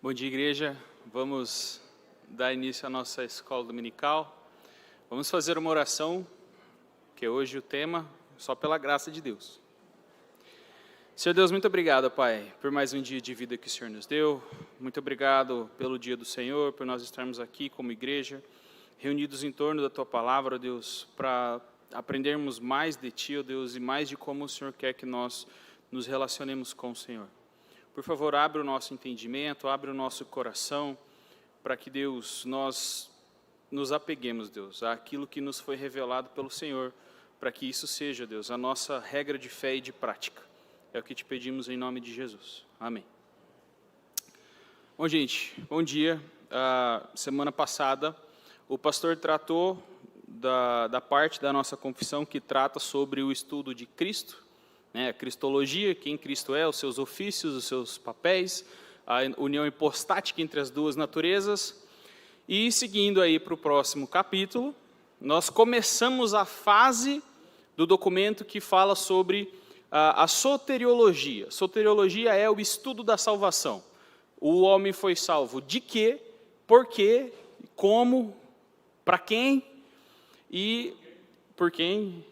Bom dia, igreja. Vamos dar início à nossa escola dominical. Vamos fazer uma oração, que é hoje o tema, só pela graça de Deus. Senhor Deus, muito obrigado, Pai, por mais um dia de vida que o Senhor nos deu. Muito obrigado pelo dia do Senhor, por nós estarmos aqui como igreja, reunidos em torno da Tua palavra, Deus, para aprendermos mais de Ti, ó Deus, e mais de como o Senhor quer que nós nos relacionemos com o Senhor. Por favor, abre o nosso entendimento, abre o nosso coração, para que, Deus, nós nos apeguemos, Deus, àquilo que nos foi revelado pelo Senhor, para que isso seja, Deus, a nossa regra de fé e de prática. É o que te pedimos em nome de Jesus. Amém. Bom, gente, bom dia. Semana passada, o pastor tratou da parte da nossa confissão que trata sobre o estudo de Cristo, a cristologia, quem Cristo é, os seus ofícios, os seus papéis, a união hipostática entre as duas naturezas. E seguindo aí para o próximo capítulo, nós começamos a fase do documento que fala sobre a soteriologia. Soteriologia é o estudo da salvação. O homem foi salvo de quê, por quê, como, para quem e por quem.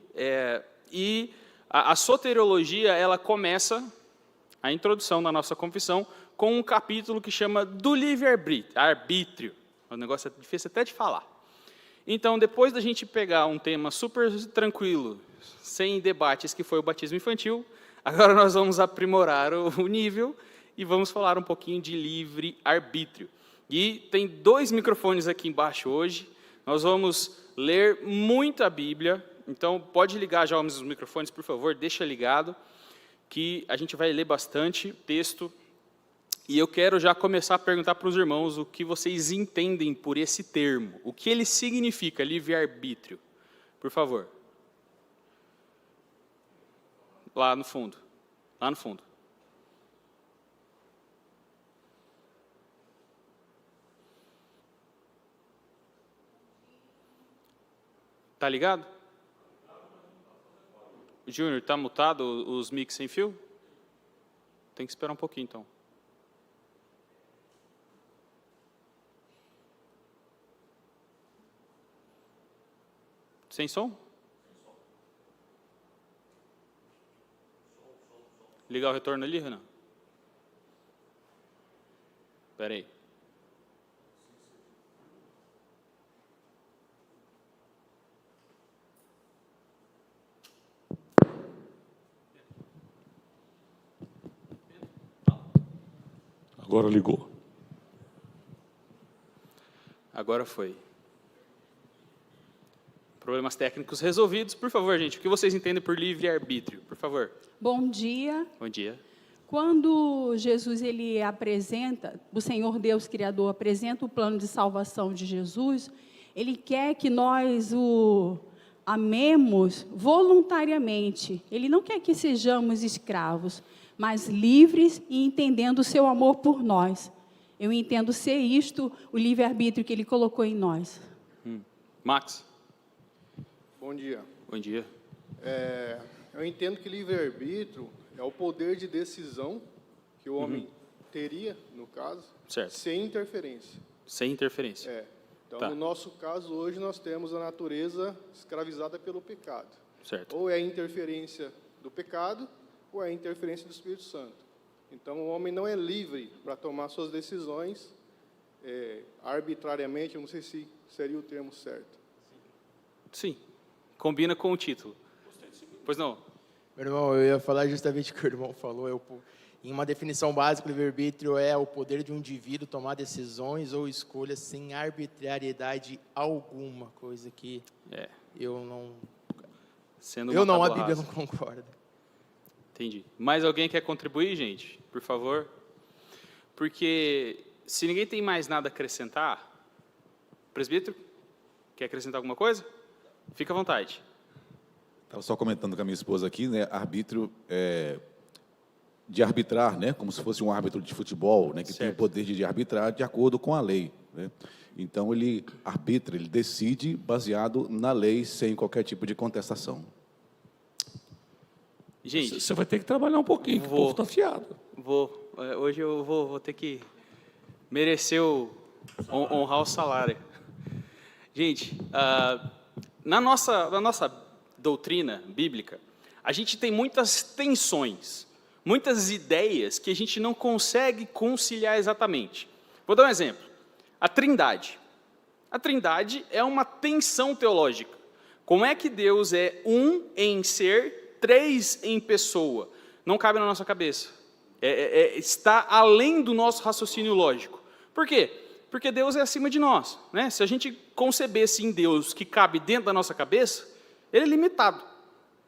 A soteriologia, ela começa, a introdução da nossa confissão, com um capítulo que chama do livre-arbítrio. O negócio é difícil até de falar. Então, depois da gente pegar um tema super tranquilo, sem debates, que foi o batismo infantil, agora nós vamos aprimorar o nível e vamos falar um pouquinho de livre-arbítrio. E tem 2 microfones aqui embaixo hoje, nós vamos ler muita Bíblia. Então, pode ligar já os microfones, por favor, deixa ligado, que a gente vai ler bastante texto. E eu quero já começar a perguntar para os irmãos o que vocês entendem por esse termo. O que ele significa, livre-arbítrio? Por favor. Lá no fundo. Lá no fundo. Tá ligado? Júnior, está mutado os mix sem fio? Tem que esperar um pouquinho, então. Sem som? Ligar o retorno ali, Renan? Espera aí. Agora ligou. Agora foi. Problemas técnicos resolvidos. Por favor, gente, o que vocês entendem por livre-arbítrio? Por favor. Bom dia. Bom dia. Quando Jesus ele apresenta, o Senhor Deus Criador apresenta o plano de salvação de Jesus, Ele quer que nós o amemos voluntariamente. Ele não quer que sejamos escravos, mas livres e entendendo o seu amor por nós. Eu entendo ser isto o livre-arbítrio que Ele colocou em nós. Max. Bom dia. Bom dia. Eu entendo que livre-arbítrio é o poder de decisão que o homem teria, no caso, Certo. sem interferência. Sem interferência. Então, Tá. no nosso caso, hoje, nós temos a natureza escravizada pelo pecado. Certo. Ou é a interferência do pecado, ou é a interferência do Espírito Santo. Então, o homem não é livre para tomar suas decisões arbitrariamente, eu não sei se seria o termo certo. Sim. Combina com o título. Pois não? Meu irmão, eu ia falar justamente o que o irmão falou. Em uma definição básica, o livre-arbítrio é o poder de um indivíduo tomar decisões ou escolhas sem arbitrariedade alguma, coisa que eu não... Sendo Eu não, a tábua Bíblia rasa. não concorda. Entendi. Mais alguém quer contribuir, gente? Por favor. Porque se ninguém tem mais nada a acrescentar, presbítero, quer acrescentar alguma coisa? Fica à vontade. Estava só comentando com a minha esposa aqui, né? Arbítrio de arbitrar, né? Como se fosse um árbitro de futebol, né? Que tem o Certo. poder de arbitrar de acordo com a lei, né? Então ele arbitra, ele decide baseado na lei, sem qualquer tipo de contestação. Gente, Você vai ter que trabalhar um pouquinho, que o Vou. povo está fiado. hoje eu vou ter que Mereceu honrar o salário. Gente, na nossa doutrina bíblica, a gente tem muitas tensões, muitas ideias que a gente não consegue conciliar exatamente. Vou dar um exemplo. A Trindade. A Trindade é uma tensão teológica. Como é que Deus é um em ser, três em pessoa? Não cabe na nossa cabeça. Está além do nosso raciocínio lógico. Por quê? Porque Deus é acima de nós, né? Se a gente concebesse em Deus que cabe dentro da nossa cabeça, ele é limitado.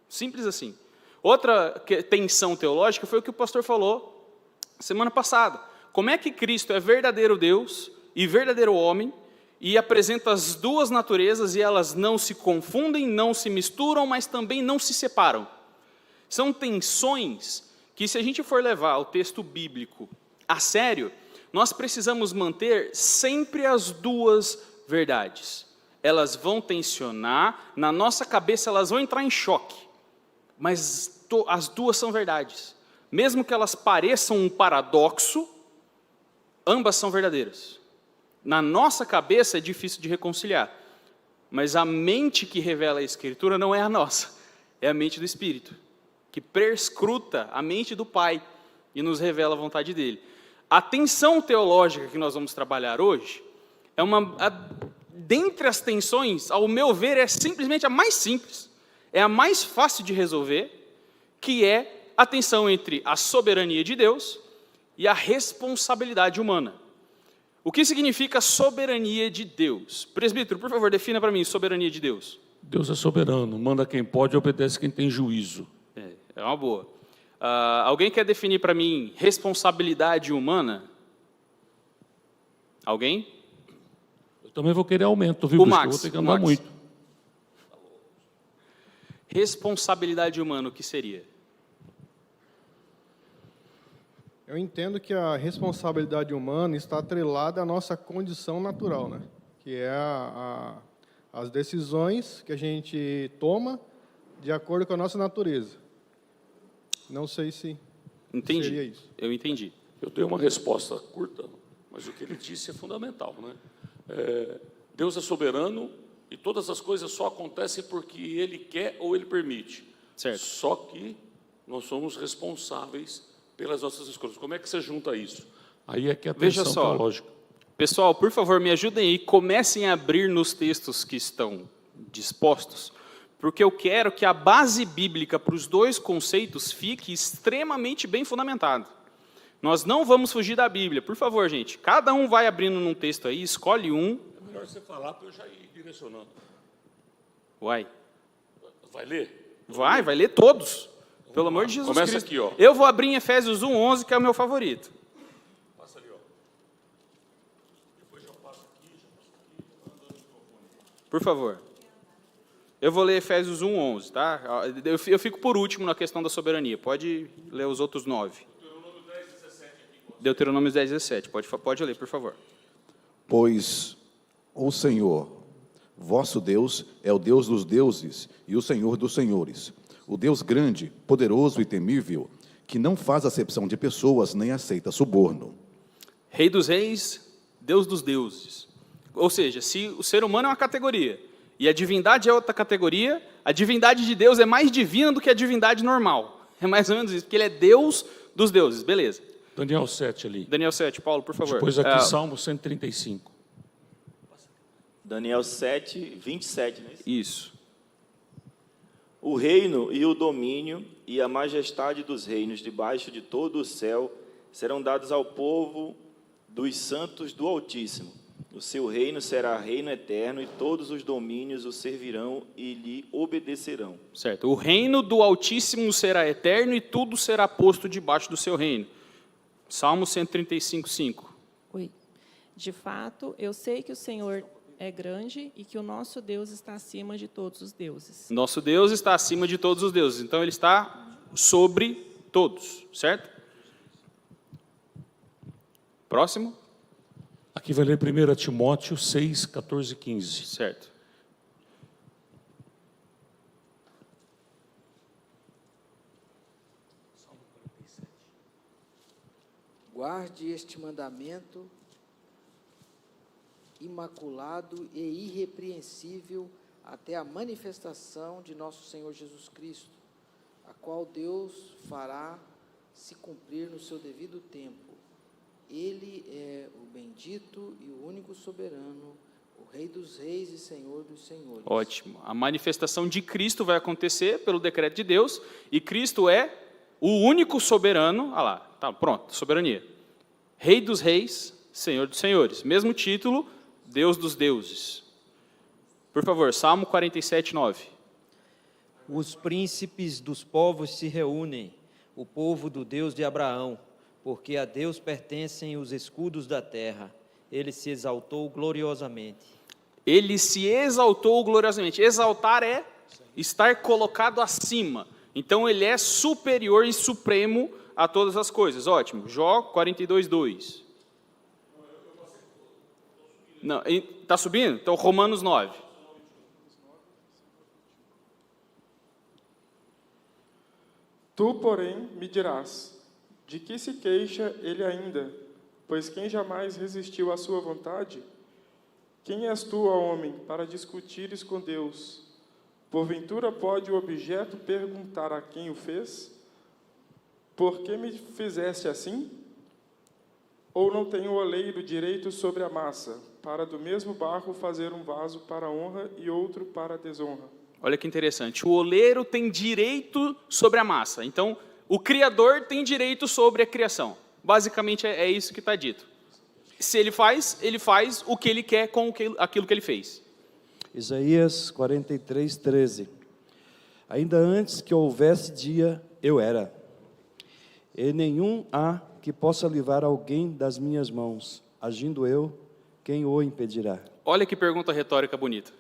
Simples assim. Outra tensão teológica foi o que o pastor falou semana passada. Como é que Cristo é verdadeiro Deus e verdadeiro homem e apresenta as duas naturezas e elas não se confundem, não se misturam, mas também não se separam? São tensões que, se a gente for levar o texto bíblico a sério, nós precisamos manter sempre as duas verdades. Elas vão tensionar, na nossa cabeça elas vão entrar em choque, mas as duas são verdades. Mesmo que elas pareçam um paradoxo, ambas são verdadeiras. Na nossa cabeça é difícil de reconciliar, mas a mente que revela a Escritura não é a nossa, é a mente do Espírito, que perscruta a mente do Pai e nos revela a vontade dele. A tensão teológica que nós vamos trabalhar hoje dentre as tensões, ao meu ver, é simplesmente a mais simples, é a mais fácil de resolver, que é a tensão entre a soberania de Deus e a responsabilidade humana. O que significa soberania de Deus? Presbítero, por favor, defina para mim soberania de Deus. Deus é soberano, manda quem pode e obedece quem tem juízo. É uma boa. Alguém quer definir para mim responsabilidade humana? Alguém? Eu também vou querer aumento, viu, O bispo? Max, Eu vou ter que o andar Max. muito. Responsabilidade humana, o que seria? Eu entendo que a responsabilidade humana está atrelada à nossa condição natural, né? Que é as decisões que a gente toma de acordo com a nossa natureza. Não sei se Entendi. seria isso. Eu entendi. Eu tenho uma resposta curta, mas o que ele disse é fundamental, né? Deus é soberano e todas as coisas só acontecem porque Ele quer ou Ele permite. Certo. Só que nós somos responsáveis pelas nossas escolhas. Como é que você junta isso? Aí é que é a Veja tensão só. teológica. Pessoal, por favor, me ajudem aí, comecem a abrir nos textos que estão dispostos, porque eu quero que a base bíblica para os dois conceitos fique extremamente bem fundamentada. Nós não vamos fugir da Bíblia. Por favor, gente, cada um vai abrindo num texto aí, escolhe um. É melhor você falar para eu já ir direcionando. Vai. Vai ler? Vai ler todos. Pelo amor de Jesus Começa Cristo. aqui, ó. Eu vou abrir em Efésios 1:11, que é o meu favorito. Passa ali, ó. Depois já passo aqui, andando no microfone. Por favor. Eu vou ler Efésios 1:11, tá? Eu fico por último na questão da soberania. Pode ler os outros 9. Deuteronômio 10:17. Pode ler, por favor. Pois o Senhor, vosso Deus, é o Deus dos deuses e o Senhor dos senhores, o Deus grande, poderoso e temível, que não faz acepção de pessoas nem aceita suborno. Rei dos reis, Deus dos deuses. Ou seja, se o ser humano é uma categoria e a divindade é outra categoria, a divindade de Deus é mais divina do que a divindade normal. É mais ou menos isso, porque ele é Deus dos deuses. Beleza. Daniel 7 ali. Daniel 7, Paulo, por favor. Depois aqui, Salmo 135. Daniel 7, 27, né? Isso. O reino e o domínio e a majestade dos reinos debaixo de todo o céu serão dados ao povo dos santos do Altíssimo. O seu reino será reino eterno e todos os domínios o servirão e lhe obedecerão. Certo. O reino do Altíssimo será eterno e tudo será posto debaixo do seu reino. Salmo 135, 5. Oi. De fato, eu sei que o Senhor é grande e que o nosso Deus está acima de todos os deuses. Nosso Deus está acima de todos os deuses. Então, Ele está sobre todos, certo? Próximo. Aqui vai ler 1 Timóteo 6, 14 e 15. Certo. Guarde este mandamento imaculado e irrepreensível até a manifestação de nosso Senhor Jesus Cristo, a qual Deus fará se cumprir no seu devido tempo. Ele é o bendito e o único soberano, o Rei dos reis e Senhor dos senhores. Ótimo. A manifestação de Cristo vai acontecer pelo decreto de Deus, e Cristo é o único soberano. Ah lá, tá, pronto, soberania. Rei dos reis, Senhor dos senhores. Mesmo título, Deus dos deuses. Por favor, Salmo 47, 9. Os príncipes dos povos se reúnem, o povo do Deus de Abraão, porque a Deus pertencem os escudos da terra. Ele se exaltou gloriosamente. Ele se exaltou gloriosamente. Exaltar é estar colocado acima. Então, ele é superior e supremo a todas as coisas. Ótimo. Jó 42, 2. Não, está subindo? Então, Romanos 9. Tu, porém, me dirás, de que se queixa ele ainda? Pois quem jamais resistiu à sua vontade? Quem és tu, ó homem, para discutires com Deus? Porventura pode o objeto perguntar a quem o fez? Por que me fizeste assim? Ou não tem o oleiro direito sobre a massa, para do mesmo barro fazer um vaso para honra e outro para desonra? Olha que interessante. O oleiro tem direito sobre a massa. Então, o Criador tem direito sobre a criação. Basicamente, é isso que está dito. Se ele faz o que ele quer com aquilo que ele fez. Isaías 43, 13. Ainda antes que houvesse dia, eu era. E nenhum há que possa livrar alguém das minhas mãos. Agindo eu, quem o impedirá? Olha que pergunta retórica bonita.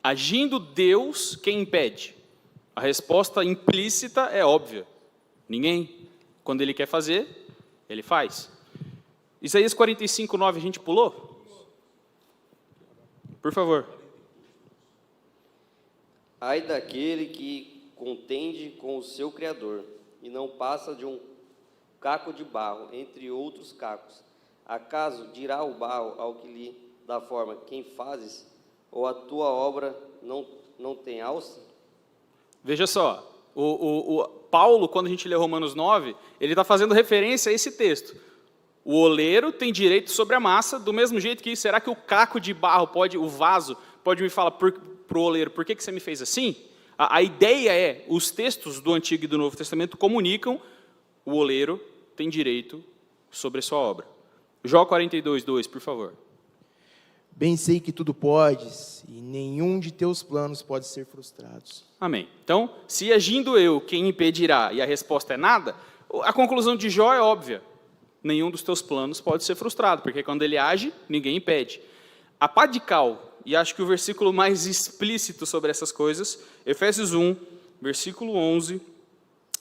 Agindo Deus, quem impede? A resposta implícita é óbvia. Ninguém. Quando ele quer fazer, ele faz. Isaías 45, 9, a gente pulou? Por favor. Ai daquele que contende com o seu Criador, e não passa de um caco de barro, entre outros cacos. Acaso dirá o barro ao que lhe dá forma, quem fazes, ou a tua obra não tem alça? Veja só, o Paulo, quando a gente lê Romanos 9, ele está fazendo referência a esse texto. O oleiro tem direito sobre a massa, do mesmo jeito que, será que o caco de barro, o vaso, pode me falar para o oleiro, por que você me fez assim? A ideia é, os textos do Antigo e do Novo Testamento comunicam, o oleiro tem direito sobre a sua obra. Jó 42, 2, por favor. Bem sei que tudo podes, e nenhum de teus planos pode ser frustrado. Amém. Então, se agindo eu, quem impedirá, e a resposta é nada, a conclusão de Jó é óbvia. Nenhum dos teus planos pode ser frustrado, porque quando ele age, ninguém impede. A pá de cal, e acho que o versículo mais explícito sobre essas coisas, Efésios 1, versículo 11,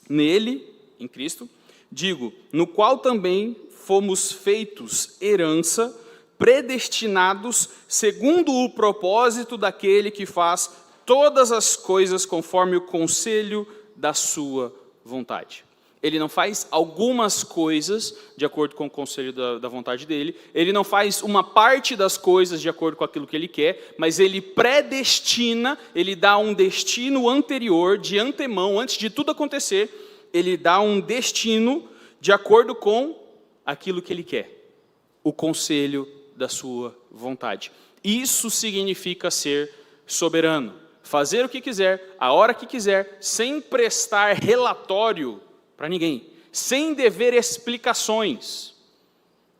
nele, em Cristo, digo, no qual também fomos feitos herança, predestinados segundo o propósito daquele que faz todas as coisas conforme o conselho da sua vontade. Ele não faz algumas coisas de acordo com o conselho da vontade dele, ele não faz uma parte das coisas de acordo com aquilo que ele quer, mas ele predestina, ele dá um destino anterior, de antemão, antes de tudo acontecer, ele dá um destino de acordo com aquilo que ele quer, o conselho da sua vontade. Isso significa ser soberano, fazer o que quiser, a hora que quiser, sem prestar relatório para ninguém, sem dever explicações,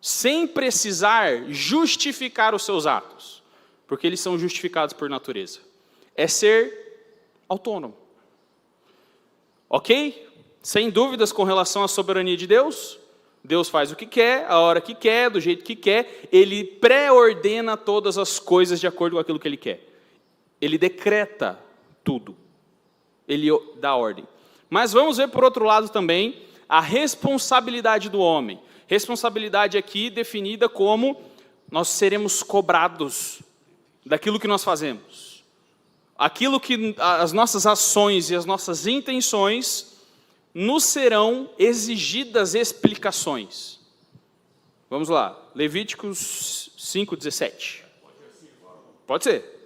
sem precisar justificar os seus atos, porque eles são justificados por natureza. É ser autônomo. Ok? Sem dúvidas com relação à soberania de Deus? Deus faz o que quer, a hora que quer, do jeito que quer, ele pré-ordena todas as coisas de acordo com aquilo que ele quer. Ele decreta tudo. Ele dá ordem. Mas vamos ver, por outro lado, também, a responsabilidade do homem. Responsabilidade aqui definida como nós seremos cobrados daquilo que nós fazemos. Aquilo que as nossas ações e as nossas intenções nos serão exigidas explicações. Vamos lá. Levíticos 5:17. Pode ser.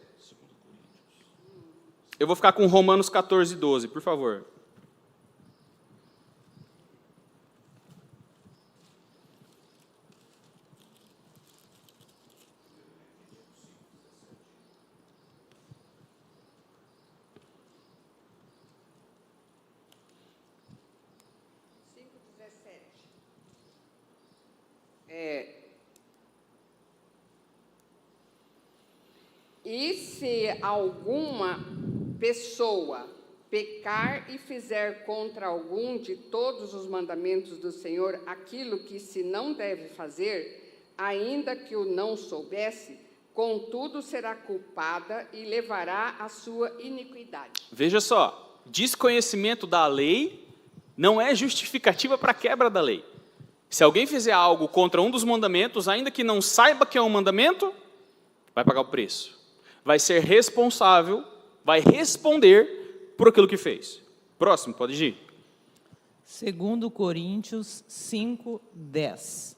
Eu vou ficar com Romanos 14:12, por favor. E se alguma pessoa pecar e fizer contra algum de todos os mandamentos do Senhor aquilo que se não deve fazer, ainda que o não soubesse, contudo será culpada e levará a sua iniquidade. Veja só, desconhecimento da lei não é justificativa para a quebra da lei. Se alguém fizer algo contra um dos mandamentos, ainda que não saiba que é um mandamento, vai pagar o preço. Vai ser responsável, vai responder por aquilo que fez. Próximo, pode ir. 2 Coríntios 5:10.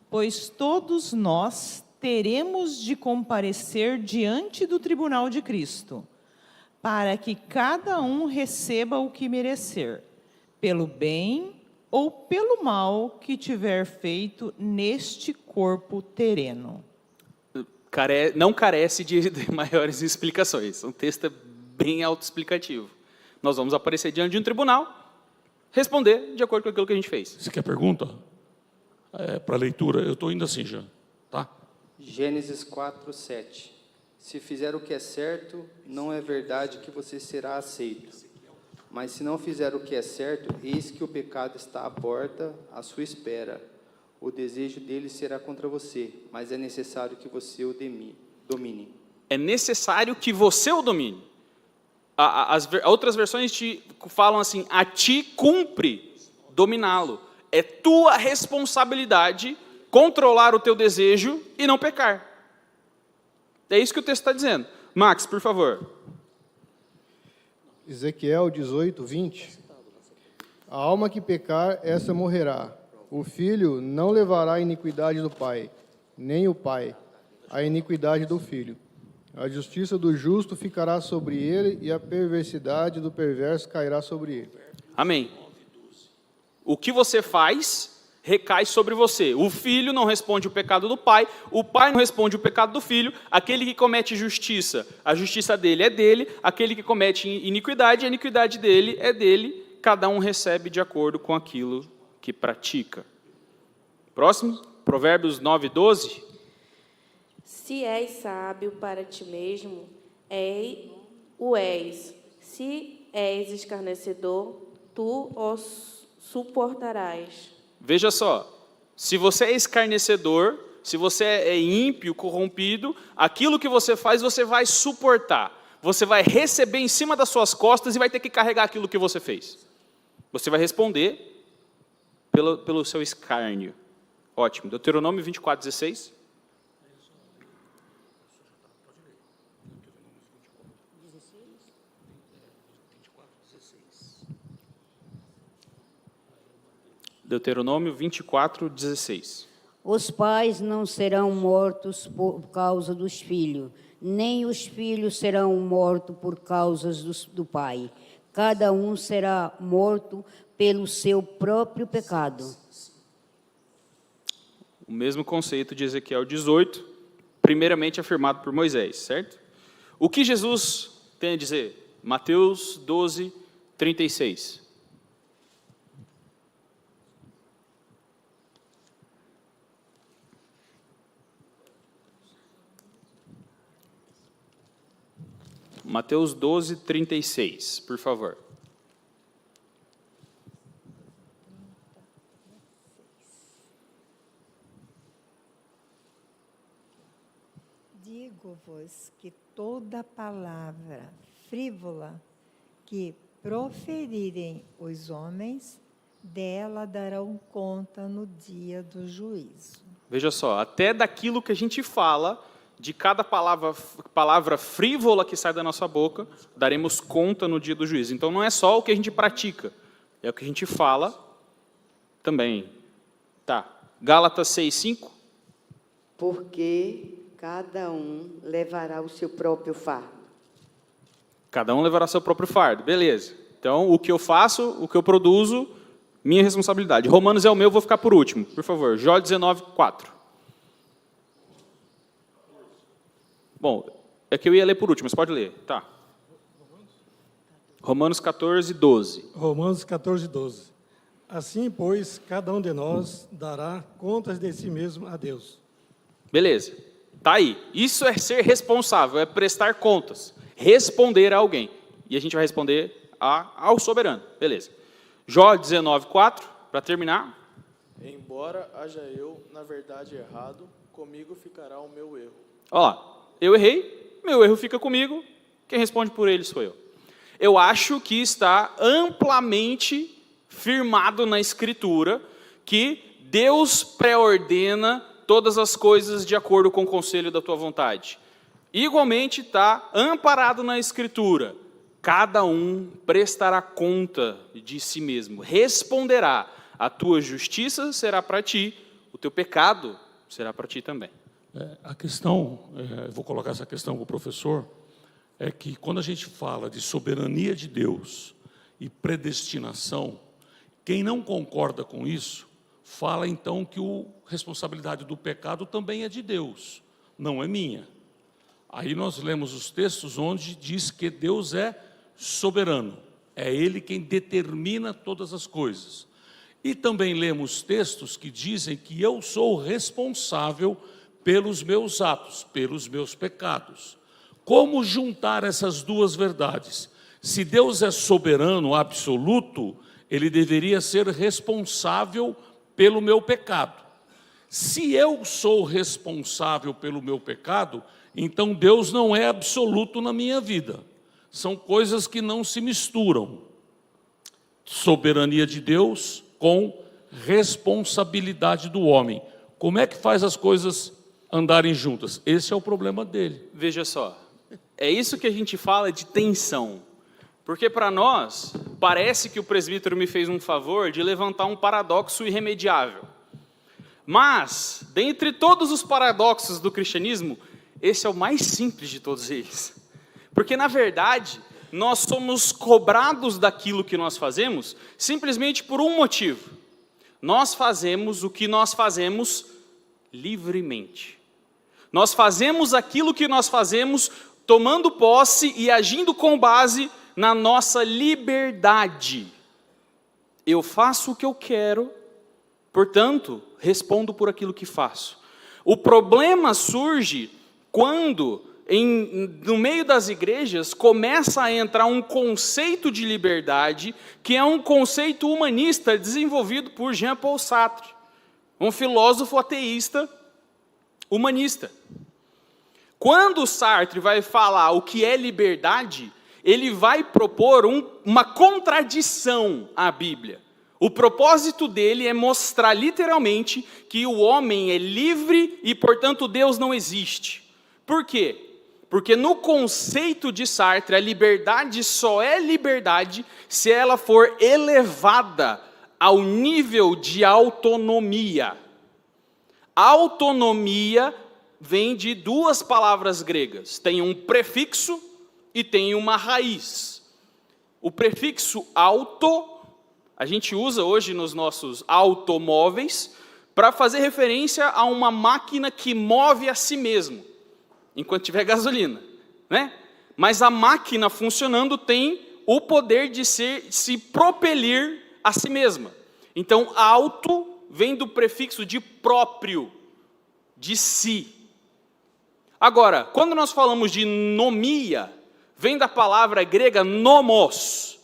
Pois todos nós teremos de comparecer diante do tribunal de Cristo, para que cada um receba o que merecer, pelo bem ou pelo mal que tiver feito neste corpo terreno. Não carece de maiores explicações. O texto é bem autoexplicativo. Nós vamos aparecer diante de um tribunal, responder de acordo com aquilo que a gente fez. Você quer pergunta? Para leitura, eu estou indo assim já. Tá? Gênesis 4:7. Se fizer o que é certo, não é verdade que você será aceito. Mas se não fizer o que é certo, eis que o pecado está à porta, à sua espera. O desejo dele será contra você, mas é necessário que você o domine. É necessário que você o domine. As outras versões te falam assim, a ti cumpre dominá-lo. É tua responsabilidade controlar o teu desejo e não pecar. É isso que o texto está dizendo. Max, por favor. Ezequiel 18:20. A alma que pecar, essa morrerá. O filho não levará a iniquidade do pai, nem o pai a iniquidade do filho. A justiça do justo ficará sobre ele e a perversidade do perverso cairá sobre ele. Amém. O que você faz recai sobre você. O filho não responde o pecado do pai, o pai não responde o pecado do filho. Aquele que comete justiça, a justiça dele é dele. Aquele que comete iniquidade, a iniquidade dele é dele. Cada um recebe de acordo com aquilo que pratica. Próximo, Provérbios 9:12. Se és sábio para ti mesmo, o és. Se és escarnecedor, tu o suportarás. Veja só, se você é escarnecedor, se você é ímpio, corrompido, aquilo que você faz, você vai suportar. Você vai receber em cima das suas costas e vai ter que carregar aquilo que você fez. Você vai responder pelo seu escárnio. Ótimo. Deuteronômio 24:16. Deuteronômio 24:16. Os pais não serão mortos por causa dos filhos, nem os filhos serão mortos por causa do pai. Cada um será morto pelo seu próprio pecado. O mesmo conceito de Ezequiel 18, primeiramente afirmado por Moisés, certo? O que Jesus tem a dizer? Mateus 12:36. Mateus 12:36, por favor. Digo-vos que toda palavra frívola que proferirem os homens, dela darão conta no dia do juízo. Veja só, até daquilo que a gente fala, de cada palavra frívola que sai da nossa boca, daremos conta no dia do juízo. Então não é só o que a gente pratica, é o que a gente fala também. Tá, Gálatas 6:5. Porque cada um levará o seu próprio fardo. Cada um levará seu próprio fardo, beleza. Então, o que eu faço, o que eu produzo, minha responsabilidade. Romanos é o meu, vou ficar por último, por favor. Jó 19:4. Bom, é que eu ia ler por último, mas pode ler, tá. Romanos 14:12. Romanos 14:12. Assim, pois, cada um de nós dará contas de si mesmo a Deus. Beleza, tá aí. Isso é ser responsável, é prestar contas, responder a alguém. E a gente vai responder ao soberano, beleza. Jó 19:4, para terminar. Embora haja eu, na verdade, errado, comigo ficará o meu erro. Olha lá, eu errei, meu erro fica comigo, quem responde por ele sou eu. Eu acho que está amplamente firmado na Escritura que Deus pré-ordena todas as coisas de acordo com o conselho da tua vontade. Igualmente está amparado na Escritura. Cada um prestará conta de si mesmo, responderá. A tua justiça será para ti, o teu pecado será para ti também. A questão, eu vou colocar essa questão para o professor, é que quando a gente fala de soberania de Deus e predestinação, quem não concorda com isso, fala então que a responsabilidade do pecado também é de Deus, não é minha. Aí nós lemos os textos onde diz que Deus é soberano, é Ele quem determina todas as coisas. E também lemos textos que dizem que eu sou responsável pelos meus atos, pelos meus pecados. Como juntar essas duas verdades? Se Deus é soberano, absoluto, Ele deveria ser responsável pelo meu pecado. Se eu sou responsável pelo meu pecado, então Deus não é absoluto na minha vida. São coisas que não se misturam. Soberania de Deus com responsabilidade do homem. Como é que faz as coisas andarem juntas? Esse é o problema dele. Veja só, é isso que a gente fala de tensão. Porque para nós, parece que o presbítero me fez um favor de levantar um paradoxo irremediável. Mas, dentre todos os paradoxos do cristianismo, esse é o mais simples de todos eles. Porque, na verdade, nós somos cobrados daquilo que nós fazemos simplesmente por um motivo. Nós fazemos o que nós fazemos livremente. Nós fazemos aquilo que nós fazemos tomando posse e agindo com base na nossa liberdade. Eu faço o que eu quero, portanto, respondo por aquilo que faço. O problema surge quando, no meio das igrejas, começa a entrar um conceito de liberdade, que é um conceito humanista desenvolvido por Jean-Paul Sartre, um filósofo ateísta humanista. Quando Sartre vai falar o que é liberdade, ele vai propor uma contradição à Bíblia. O propósito dele é mostrar literalmente que o homem é livre e, portanto, Deus não existe. Por quê? Porque no conceito de Sartre, a liberdade só é liberdade se ela for elevada ao nível de autonomia. Autonomia vem de duas palavras gregas. Tem um prefixo e tem uma raiz. O prefixo auto, a gente usa hoje nos nossos automóveis para fazer referência a uma máquina que move a si mesmo, enquanto tiver gasolina, né? Mas a máquina funcionando tem o poder de se propelir a si mesma. Então, auto vem do prefixo de próprio, de si. Agora, quando nós falamos de nomia, vem da palavra grega nomos,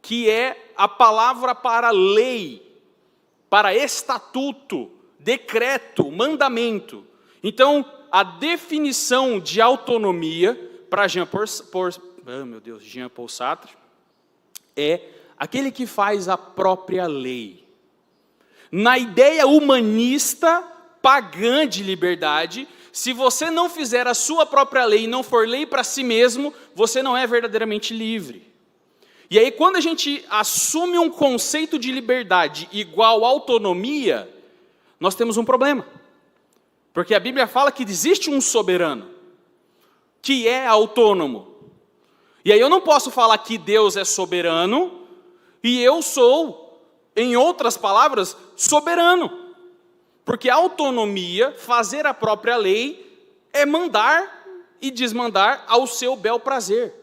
que é a palavra para lei, para estatuto, decreto, mandamento. Então, a definição de autonomia para Jean-Paul Sartre é aquele que faz a própria lei. Na ideia humanista, pagã de liberdade, se você não fizer a sua própria lei e não for lei para si mesmo, você não é verdadeiramente livre. E aí, quando a gente assume um conceito de liberdade igual autonomia, nós temos um problema. Porque a Bíblia fala que existe um soberano, que é autônomo. E aí eu não posso falar que Deus é soberano e eu sou, em outras palavras, soberano. Porque a autonomia, fazer a própria lei, é mandar e desmandar ao seu bel prazer.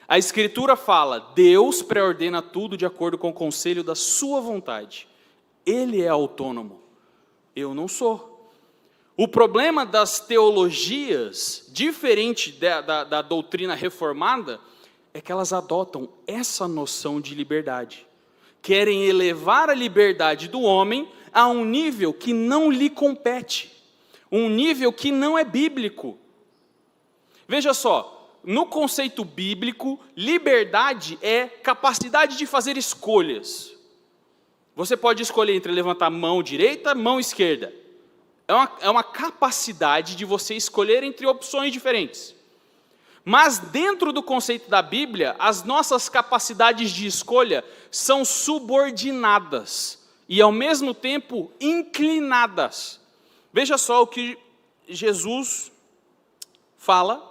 A Escritura fala, Deus pré-ordena tudo de acordo com o conselho da sua vontade. Ele é autônomo, eu não sou. O problema das teologias, diferente da doutrina reformada, é que elas adotam essa noção de liberdade. Querem elevar a liberdade do homem a um nível que não lhe compete, um nível que não é bíblico. Veja só, no conceito bíblico, liberdade é capacidade de fazer escolhas. Você pode escolher entre levantar mão direita, mão esquerda. É uma capacidade de você escolher entre opções diferentes. Mas dentro do conceito da Bíblia, as nossas capacidades de escolha são subordinadas e ao mesmo tempo inclinadas. Veja só o que Jesus fala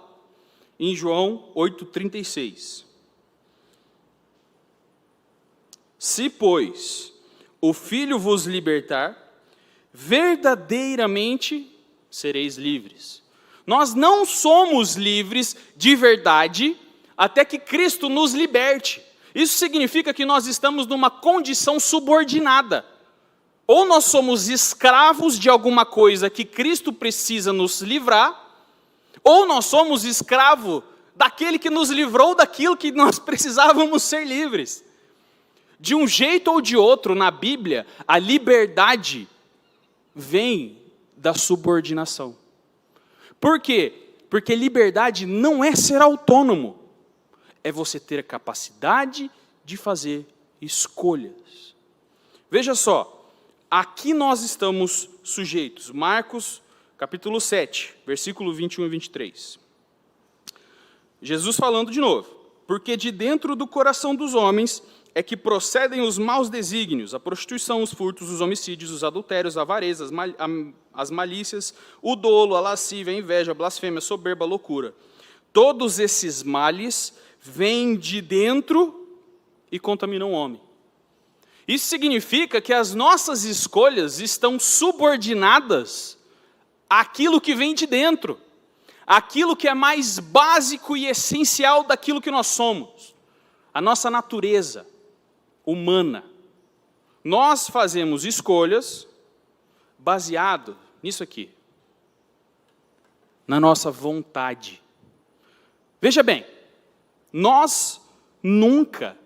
em João 8,36. Se, pois, o Filho vos libertar, verdadeiramente sereis livres. Nós não somos livres de verdade até que Cristo nos liberte. Isso significa que nós estamos numa condição subordinada. Ou nós somos escravos de alguma coisa que Cristo precisa nos livrar, ou nós somos escravos daquele que nos livrou daquilo que nós precisávamos ser livres. De um jeito ou de outro, na Bíblia, a liberdade vem da subordinação. Por quê? Porque liberdade não é ser autônomo, é você ter a capacidade de fazer escolhas. Veja só, aqui nós estamos sujeitos, Marcos capítulo 7, versículo 21 e 23. Jesus falando de novo, porque de dentro do coração dos homens é que procedem os maus desígnios, a prostituição, os furtos, os homicídios, os adultérios, a avareza, as malícias, o dolo, a lascívia, a inveja, a blasfêmia, a soberba, a loucura. Todos esses males vêm de dentro e contaminam o homem. Isso significa que as nossas escolhas estão subordinadas àquilo que vem de dentro, aquilo que é mais básico e essencial daquilo que nós somos, a nossa natureza humana. Nós fazemos escolhas baseado nisso aqui, na nossa vontade. Veja bem, nós nunca,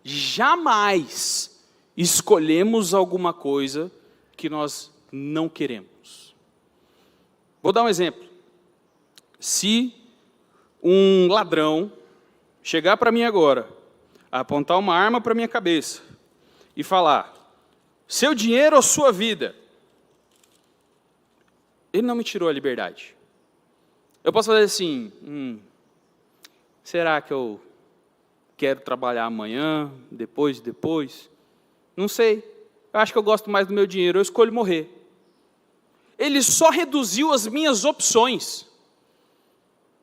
jamais escolhemos alguma coisa que nós não queremos. Vou dar um exemplo. Se um ladrão chegar para mim agora, apontar uma arma para a minha cabeça e falar, seu dinheiro ou sua vida, ele não me tirou a liberdade. Eu posso fazer assim, será que eu quero trabalhar amanhã, depois? Não sei, eu acho que eu gosto mais do meu dinheiro, eu escolho morrer. Ele só reduziu as minhas opções,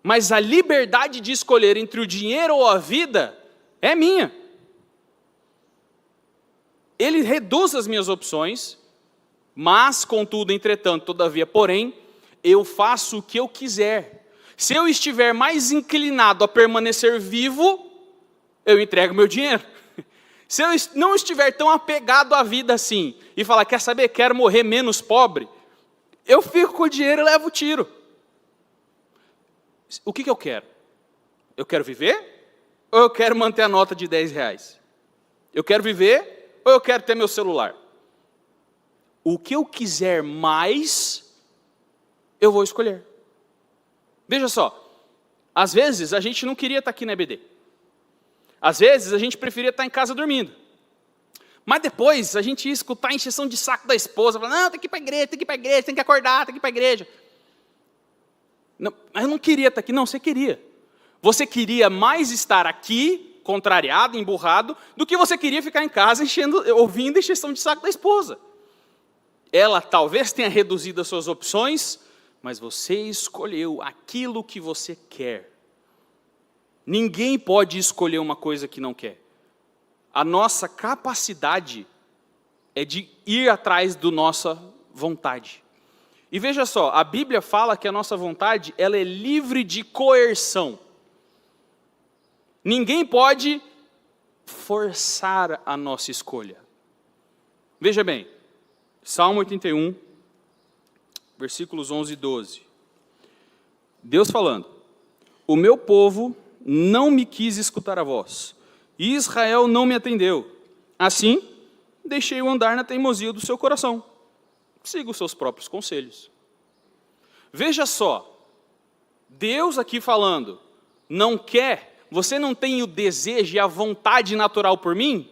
mas a liberdade de escolher entre o dinheiro ou a vida é minha. Ele reduz as minhas opções, mas, contudo, entretanto, todavia, porém, eu faço o que eu quiser. Se eu estiver mais inclinado a permanecer vivo, eu entrego meu dinheiro. Se eu não estiver tão apegado à vida assim, e falar, quer saber, quero morrer menos pobre, eu fico com o dinheiro e levo o tiro. O que eu quero? Eu quero viver? Ou eu quero manter a nota de R$10? Eu quero viver ou eu quero ter meu celular? O que eu quiser mais, eu vou escolher. Veja só, às vezes a gente não queria estar aqui na EBD. Às vezes a gente preferia estar em casa dormindo. Mas depois a gente ia escutar a encheção de saco da esposa, falando, não, tem que ir para a igreja, tem que acordar, tem que ir para a igreja. Não, eu não queria estar aqui. Não, você queria. Você queria mais estar aqui, contrariado, emburrado, do que você queria ficar em casa ouvindo a encheção de saco da esposa. ela talvez tenha reduzido as suas opções, mas você escolheu aquilo que você quer. Ninguém pode escolher uma coisa que não quer. A nossa capacidade é de ir atrás da nossa vontade. E veja só, a Bíblia fala que a nossa vontade, ela é livre de coerção. Ninguém pode forçar a nossa escolha. Veja bem, Salmo 81, versículos 11 e 12. Deus falando: o meu povo não me quis escutar a voz, e Israel não me atendeu. Assim, deixei-o andar na teimosia do seu coração. Siga os seus próprios conselhos. Veja só, Deus aqui falando, não quer, você não tem o desejo e a vontade natural por mim?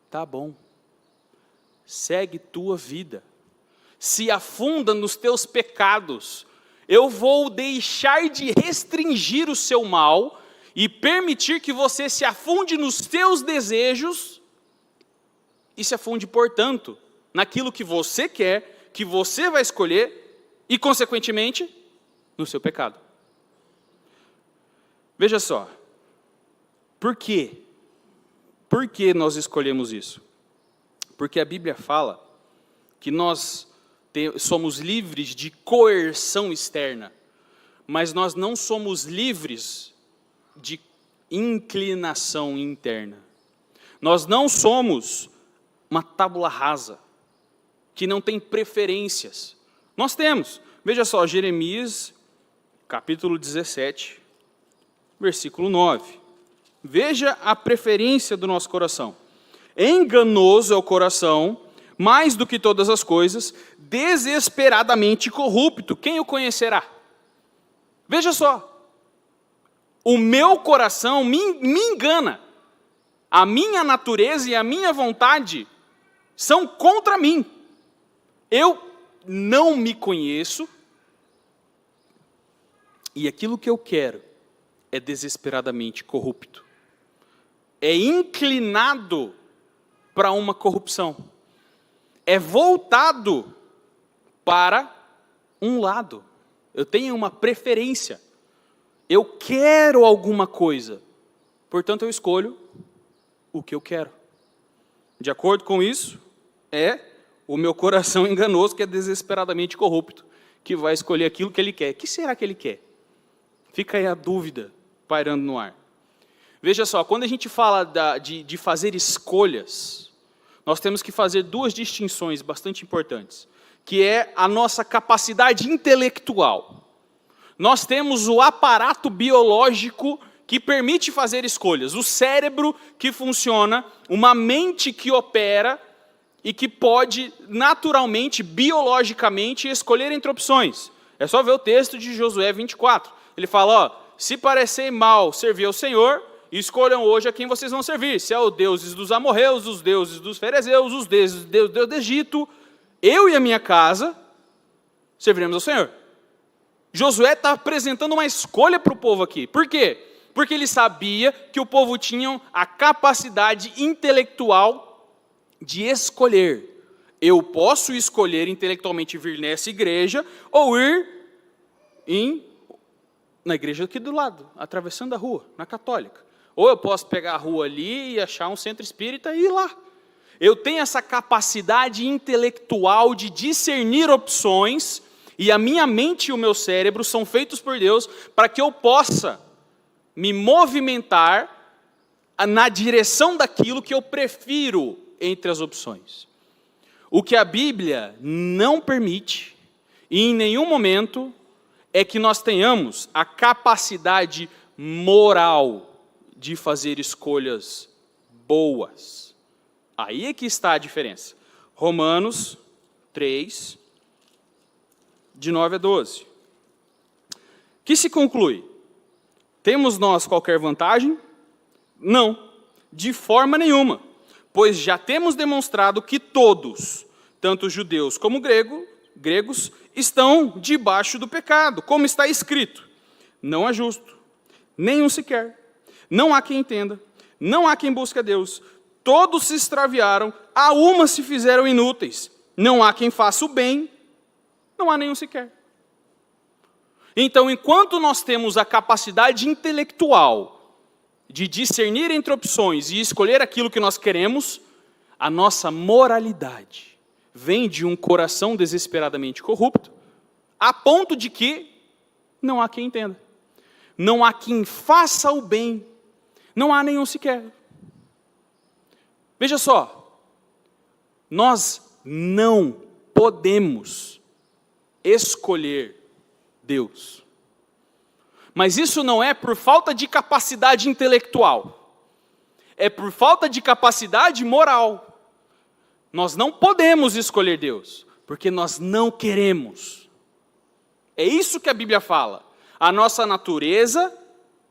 Tá bom. Segue tua vida. Se afunda nos teus pecados. Eu vou deixar de restringir o seu mal e permitir que você se afunde nos teus desejos e se afunde, portanto, naquilo que você quer, que você vai escolher e, consequentemente, no seu pecado. Veja só, por quê? Por que nós escolhemos isso? Porque a Bíblia fala que nós somos livres de coerção externa, mas nós não somos livres de inclinação interna. Nós não somos uma tábula rasa, que não tem preferências. Nós temos. Veja só, Jeremias, capítulo 17, versículo 9. Veja a preferência do nosso coração. Enganoso é o coração, mais do que todas as coisas, desesperadamente corrupto. Quem o conhecerá? Veja só. O meu coração me engana. A minha natureza e a minha vontade são contra mim. Eu não me conheço e aquilo que eu quero é desesperadamente corrupto. É inclinado para uma corrupção. É voltado para um lado. Eu tenho uma preferência. Eu quero alguma coisa. Portanto, eu escolho o que eu quero. De acordo com isso, é o meu coração enganoso, que é desesperadamente corrupto, que vai escolher aquilo que ele quer. O que será que ele quer? Fica aí a dúvida pairando no ar. Veja só, quando a gente fala de fazer escolhas, nós temos que fazer duas distinções bastante importantes, que é a nossa capacidade intelectual. Nós temos o aparato biológico que permite fazer escolhas, o cérebro que funciona, uma mente que opera e que pode naturalmente, biologicamente, escolher entre opções. É só ver o texto de Josué 24. Ele fala, ó, se parecer mal servir ao Senhor, escolham hoje a quem vocês vão servir. Se é os deuses dos amorreus, os deuses dos ferezeus, os deuses do Egito, eu e a minha casa serviremos ao Senhor. Josué está apresentando uma escolha para o povo aqui. Por quê? Porque ele sabia que o povo tinha a capacidade intelectual de escolher. Eu posso escolher intelectualmente vir nessa igreja ou ir na igreja aqui do lado, atravessando a rua, na católica. Ou eu posso pegar a rua ali e achar um centro espírita e ir lá. Eu tenho essa capacidade intelectual de discernir opções e a minha mente e o meu cérebro são feitos por Deus para que eu possa me movimentar na direção daquilo que eu prefiro entre as opções. O que a Bíblia não permite, e em nenhum momento, é que nós tenhamos a capacidade moral de fazer escolhas boas. Aí é que está a diferença. Romanos 3, de 9 a 12. Que se conclui? Temos nós qualquer vantagem? Não, de forma nenhuma, pois já temos demonstrado que todos, tanto judeus como gregos, estão debaixo do pecado, como está escrito. Não há justo, nenhum sequer. Não há quem entenda, não há quem busque a Deus. Todos se extraviaram, a uma se fizeram inúteis. não há quem faça o bem, não há nenhum sequer. Então, enquanto nós temos a capacidade intelectual de discernir entre opções e escolher aquilo que nós queremos, a nossa moralidade vem de um coração desesperadamente corrupto, a ponto de que não há quem entenda. Não há quem faça o bem, não há nenhum sequer. Veja só, nós não podemos escolher Deus. Mas isso não é por falta de capacidade intelectual, é por falta de capacidade moral. Nós não podemos escolher Deus, porque nós não queremos. É isso que a Bíblia fala. A nossa natureza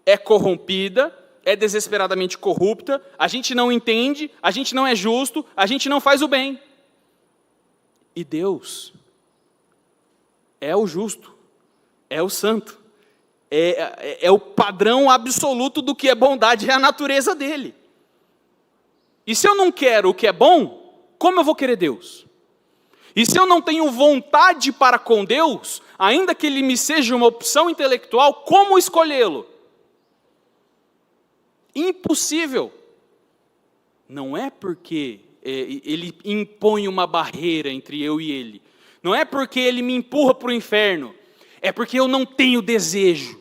é corrompida, é desesperadamente corrupta, a gente não entende, a gente não é justo, a gente não faz o bem. E Deus é o justo, é o santo, é o padrão absoluto do que é bondade, é a natureza dele. E se eu não quero o que é bom, como eu vou querer Deus? E se eu não tenho vontade para com Deus, ainda que Ele me seja uma opção intelectual, como escolhê-lo? Impossível. Não é porque Ele impõe uma barreira entre eu e Ele. Não é porque Ele me empurra para o inferno. É porque eu não tenho desejo.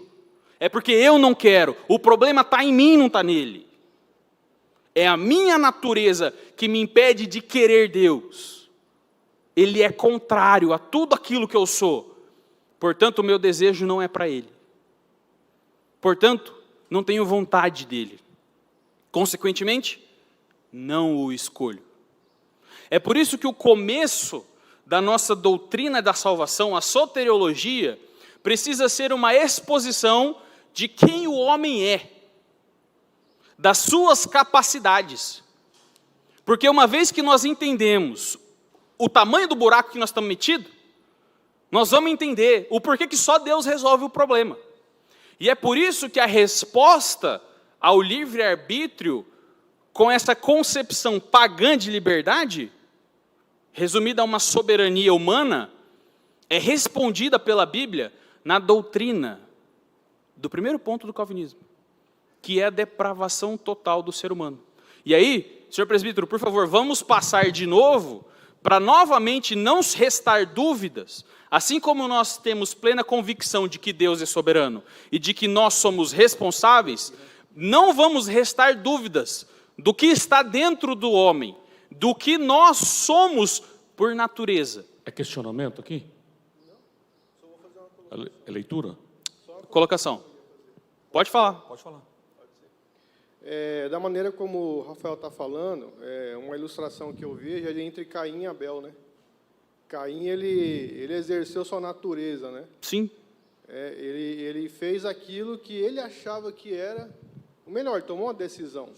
É porque eu não quero. O problema está em mim, não está nele. É a minha natureza que me impede de querer Deus. Ele é contrário a tudo aquilo que eu sou. Portanto, o meu desejo não é para Ele. Portanto, não tenho vontade dEle. Consequentemente, não o escolho. É por isso que o começo da nossa doutrina da salvação, a soteriologia, precisa ser uma exposição de quem o homem é, das suas capacidades. Porque uma vez que nós entendemos o tamanho do buraco que nós estamos metidos, nós vamos entender o porquê que só Deus resolve o problema. E é por isso que a resposta ao livre-arbítrio, com essa concepção pagã de liberdade, resumida a uma soberania humana, é respondida pela Bíblia na doutrina do primeiro ponto do calvinismo, que é a depravação total do ser humano. E aí, senhor presbítero, por favor, vamos passar de novo, para novamente não restar dúvidas, assim como nós temos plena convicção de que Deus é soberano e de que nós somos responsáveis, não vamos restar dúvidas do que está dentro do homem, do que nós somos por natureza. É questionamento aqui? É leitura? Colocação. Pode falar. Pode falar. Da maneira como o Rafael está falando, uma ilustração que eu vejo é entre Caim e Abel, né? Caim, ele exerceu sua natureza, né? Sim. Ele fez aquilo que ele achava que era o melhor, tomou uma decisão,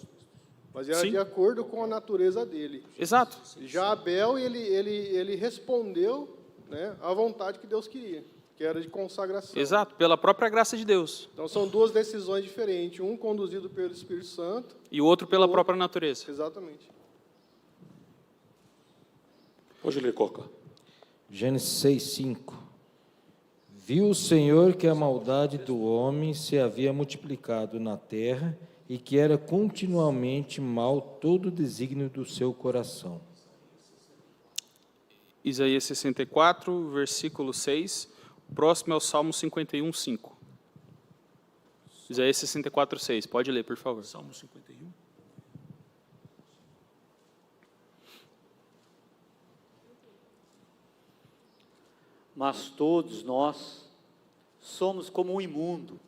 mas era de acordo com a natureza dele. Exato. Já Abel, ele respondeu, né, à vontade que Deus queria, que era de consagração. Exato, pela própria graça de Deus. Então, são duas decisões diferentes, um conduzido pelo Espírito Santo. E o outro pela própria natureza. Exatamente. Pode ler, Coca. Gênesis 6:5. Viu o Senhor que a maldade do homem se havia multiplicado na terra e que era continuamente mal todo o desígnio do seu coração. Isaías 64, versículo 6. Próximo é o Salmo 51, 5. Isaías 64, 6. Pode ler, por favor. Salmo 51. Mas todos nós somos como um imundo,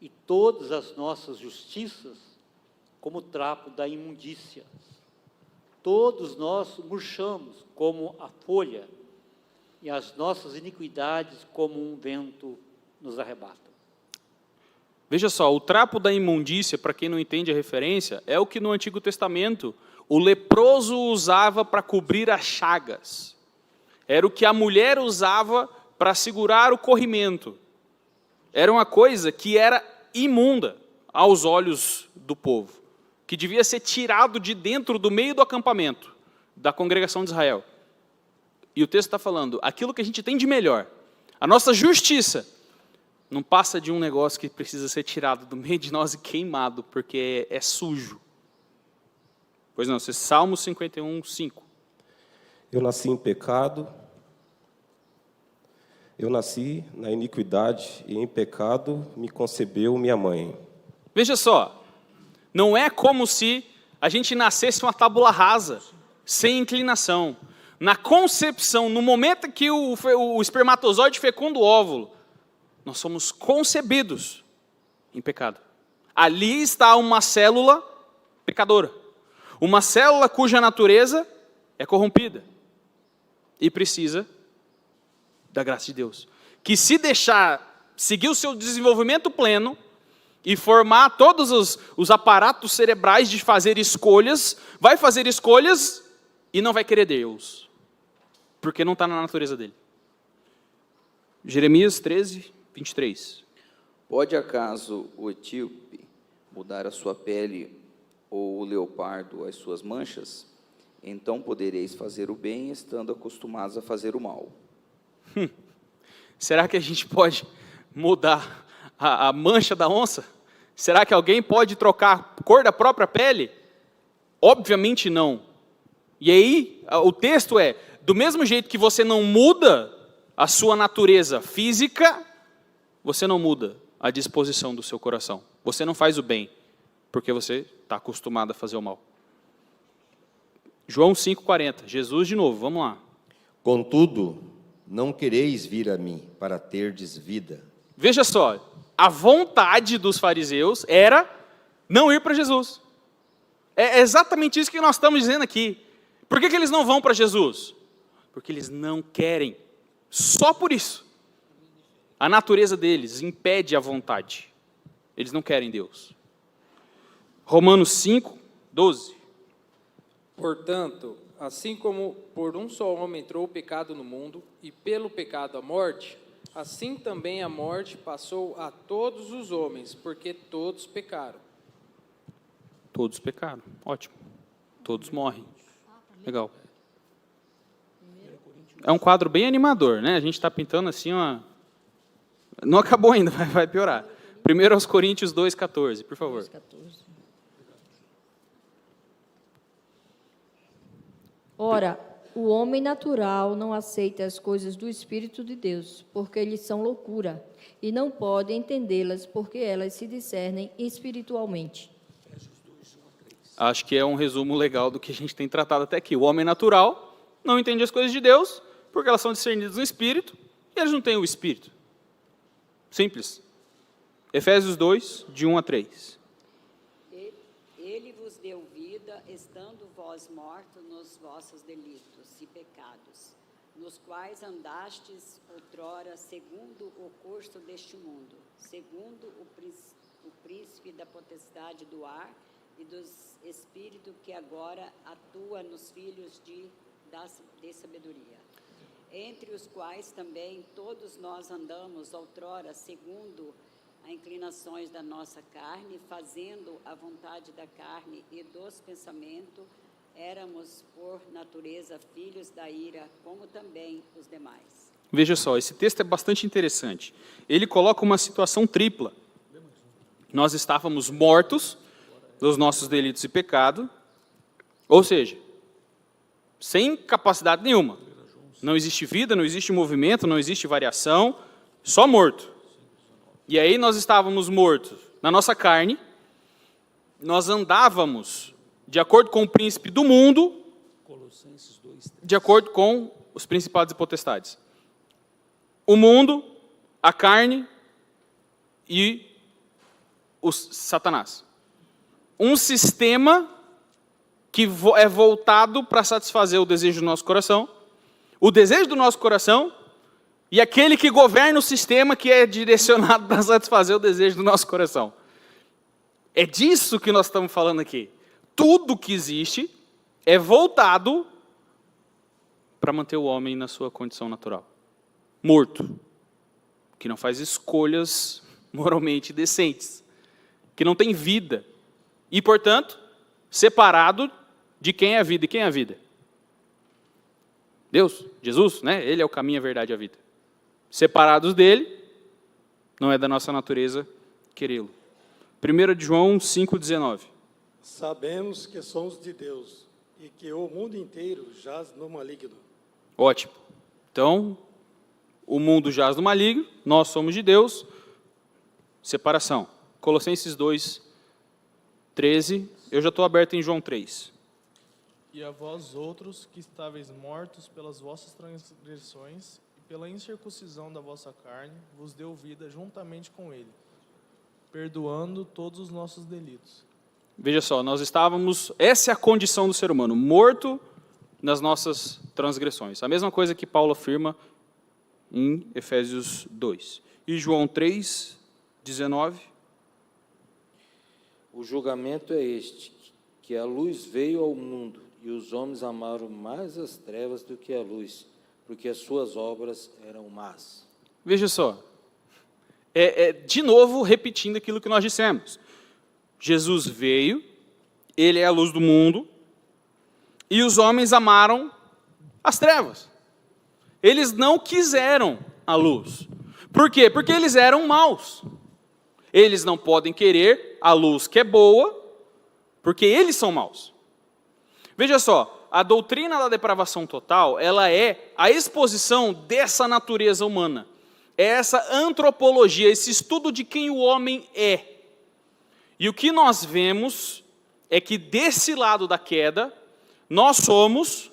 e todas as nossas justiças como o trapo da imundícia. Todos nós murchamos como a folha, e as nossas iniquidades como um vento nos arrebata. Veja só, o trapo da imundícia, para quem não entende a referência, é o que no Antigo Testamento o leproso usava para cobrir as chagas. Era o que a mulher usava para segurar o corrimento. Era uma coisa que era imunda aos olhos do povo, que devia ser tirado de dentro do meio do acampamento da congregação de Israel. E o texto está falando, aquilo que a gente tem de melhor, a nossa justiça, não passa de um negócio que precisa ser tirado do meio de nós e queimado, porque é sujo. Pois não, Salmo 51, 5. Eu nasci em pecado, eu nasci na iniquidade, e em pecado me concebeu minha mãe. Veja só, não é como se a gente nascesse uma tábula rasa, sem inclinação. Na concepção, no momento que o espermatozoide fecunda o óvulo, nós somos concebidos em pecado. Ali está uma célula pecadora. Uma célula cuja natureza é corrompida. E precisa da graça de Deus. Que se deixar seguir o seu desenvolvimento pleno e formar todos os aparatos cerebrais de fazer escolhas, vai fazer escolhas e não vai querer Deus. Porque não está na natureza dele. Jeremias 13, 23. Pode acaso o etíope mudar a sua pele ou o leopardo as suas manchas? Então podereis fazer o bem estando acostumados a fazer o mal. Será que a gente pode mudar a mancha da onça? Será que alguém pode trocar a cor da própria pele? Obviamente não. E aí, o texto é, do mesmo jeito que você não muda a sua natureza física, você não muda a disposição do seu coração. Você não faz o bem, porque você está acostumado a fazer o mal. João 5,40, Jesus de novo, vamos lá. Contudo, não quereis vir a mim para terdes vida. Veja só, a vontade dos fariseus era não ir para Jesus. É exatamente isso que nós estamos dizendo aqui. Por que eles não vão para Jesus? Porque eles não querem. Só por isso. A natureza deles impede a vontade. Eles não querem Deus. Romanos 5, 12. Portanto, assim como por um só homem entrou o pecado no mundo, e pelo pecado a morte, assim também a morte passou a todos os homens, porque todos pecaram. Todos pecaram, ótimo. Todos morrem. Legal. É um quadro bem animador, né? A gente está pintando assim uma... Não acabou ainda, vai piorar. 1 Coríntios 2,14, por favor. 2,14. Ora, o homem natural não aceita as coisas do Espírito de Deus, porque lhes são loucura, e não pode entendê-las, porque elas se discernem espiritualmente. Acho que é um resumo legal do que a gente tem tratado até aqui. O homem natural não entende as coisas de Deus, porque elas são discernidas no Espírito, e eles não têm o Espírito. Simples. Efésios 2, de 1 a 3. Ele vos deu vida, estando vós mortos nos vossos delitos e pecados, nos quais andastes outrora segundo o curso deste mundo, segundo o príncipe da potestade do ar e dos espíritos que agora atua nos filhos de sabedoria, entre os quais também todos nós andamos outrora segundo as inclinações da nossa carne, fazendo a vontade da carne e dos pensamentos, éramos por natureza filhos da ira, como também os demais. Veja só, esse texto é bastante interessante. Ele coloca uma situação tripla. Nós estávamos mortos dos nossos delitos e pecado, ou seja, sem capacidade nenhuma. Não existe vida, não existe movimento, não existe variação, só morto. E aí nós estávamos mortos na nossa carne, nós andávamos de acordo com o príncipe do mundo, de acordo com os principados e potestades. O mundo, a carne e o Satanás. Um sistema que é voltado para satisfazer o desejo do nosso coração, o desejo do nosso coração e aquele que governa o sistema que é direcionado para satisfazer o desejo do nosso coração. É disso que nós estamos falando aqui. Tudo que existe é voltado para manter o homem na sua condição natural. Morto. Que não faz escolhas moralmente decentes. Que não tem vida. E, portanto, separado de quem é a vida e quem é a vida. Deus, Jesus, né? Ele é o caminho, a verdade e a vida. Separados dele, não é da nossa natureza querê-lo. 1 João 5,19. Sabemos que somos de Deus e que o mundo inteiro jaz no maligno. Ótimo. Então, o mundo jaz no maligno, nós somos de Deus. Separação. Colossenses 2, 13. Eu já estou aberto em João 3. E a vós outros que estáveis mortos pelas vossas transgressões e pela incircuncisão da vossa carne, vos deu vida juntamente com ele, perdoando todos os nossos delitos. Veja só, nós estávamos, essa é a condição do ser humano, morto nas nossas transgressões. A mesma coisa que Paulo afirma em Efésios 2. E João 3, 19. O julgamento é este, que a luz veio ao mundo, e os homens amaram mais as trevas do que a luz, porque as suas obras eram más. Veja só, de novo repetindo aquilo que nós dissemos. Jesus veio, ele é a luz do mundo, e os homens amaram as trevas. Eles não quiseram a luz. Por quê? Porque eles eram maus. Eles não podem querer a luz que é boa, porque eles são maus. Veja só, a doutrina da depravação total, ela é a exposição dessa natureza humana. É essa antropologia, esse estudo de quem o homem é. E o que nós vemos é que desse lado da queda, nós somos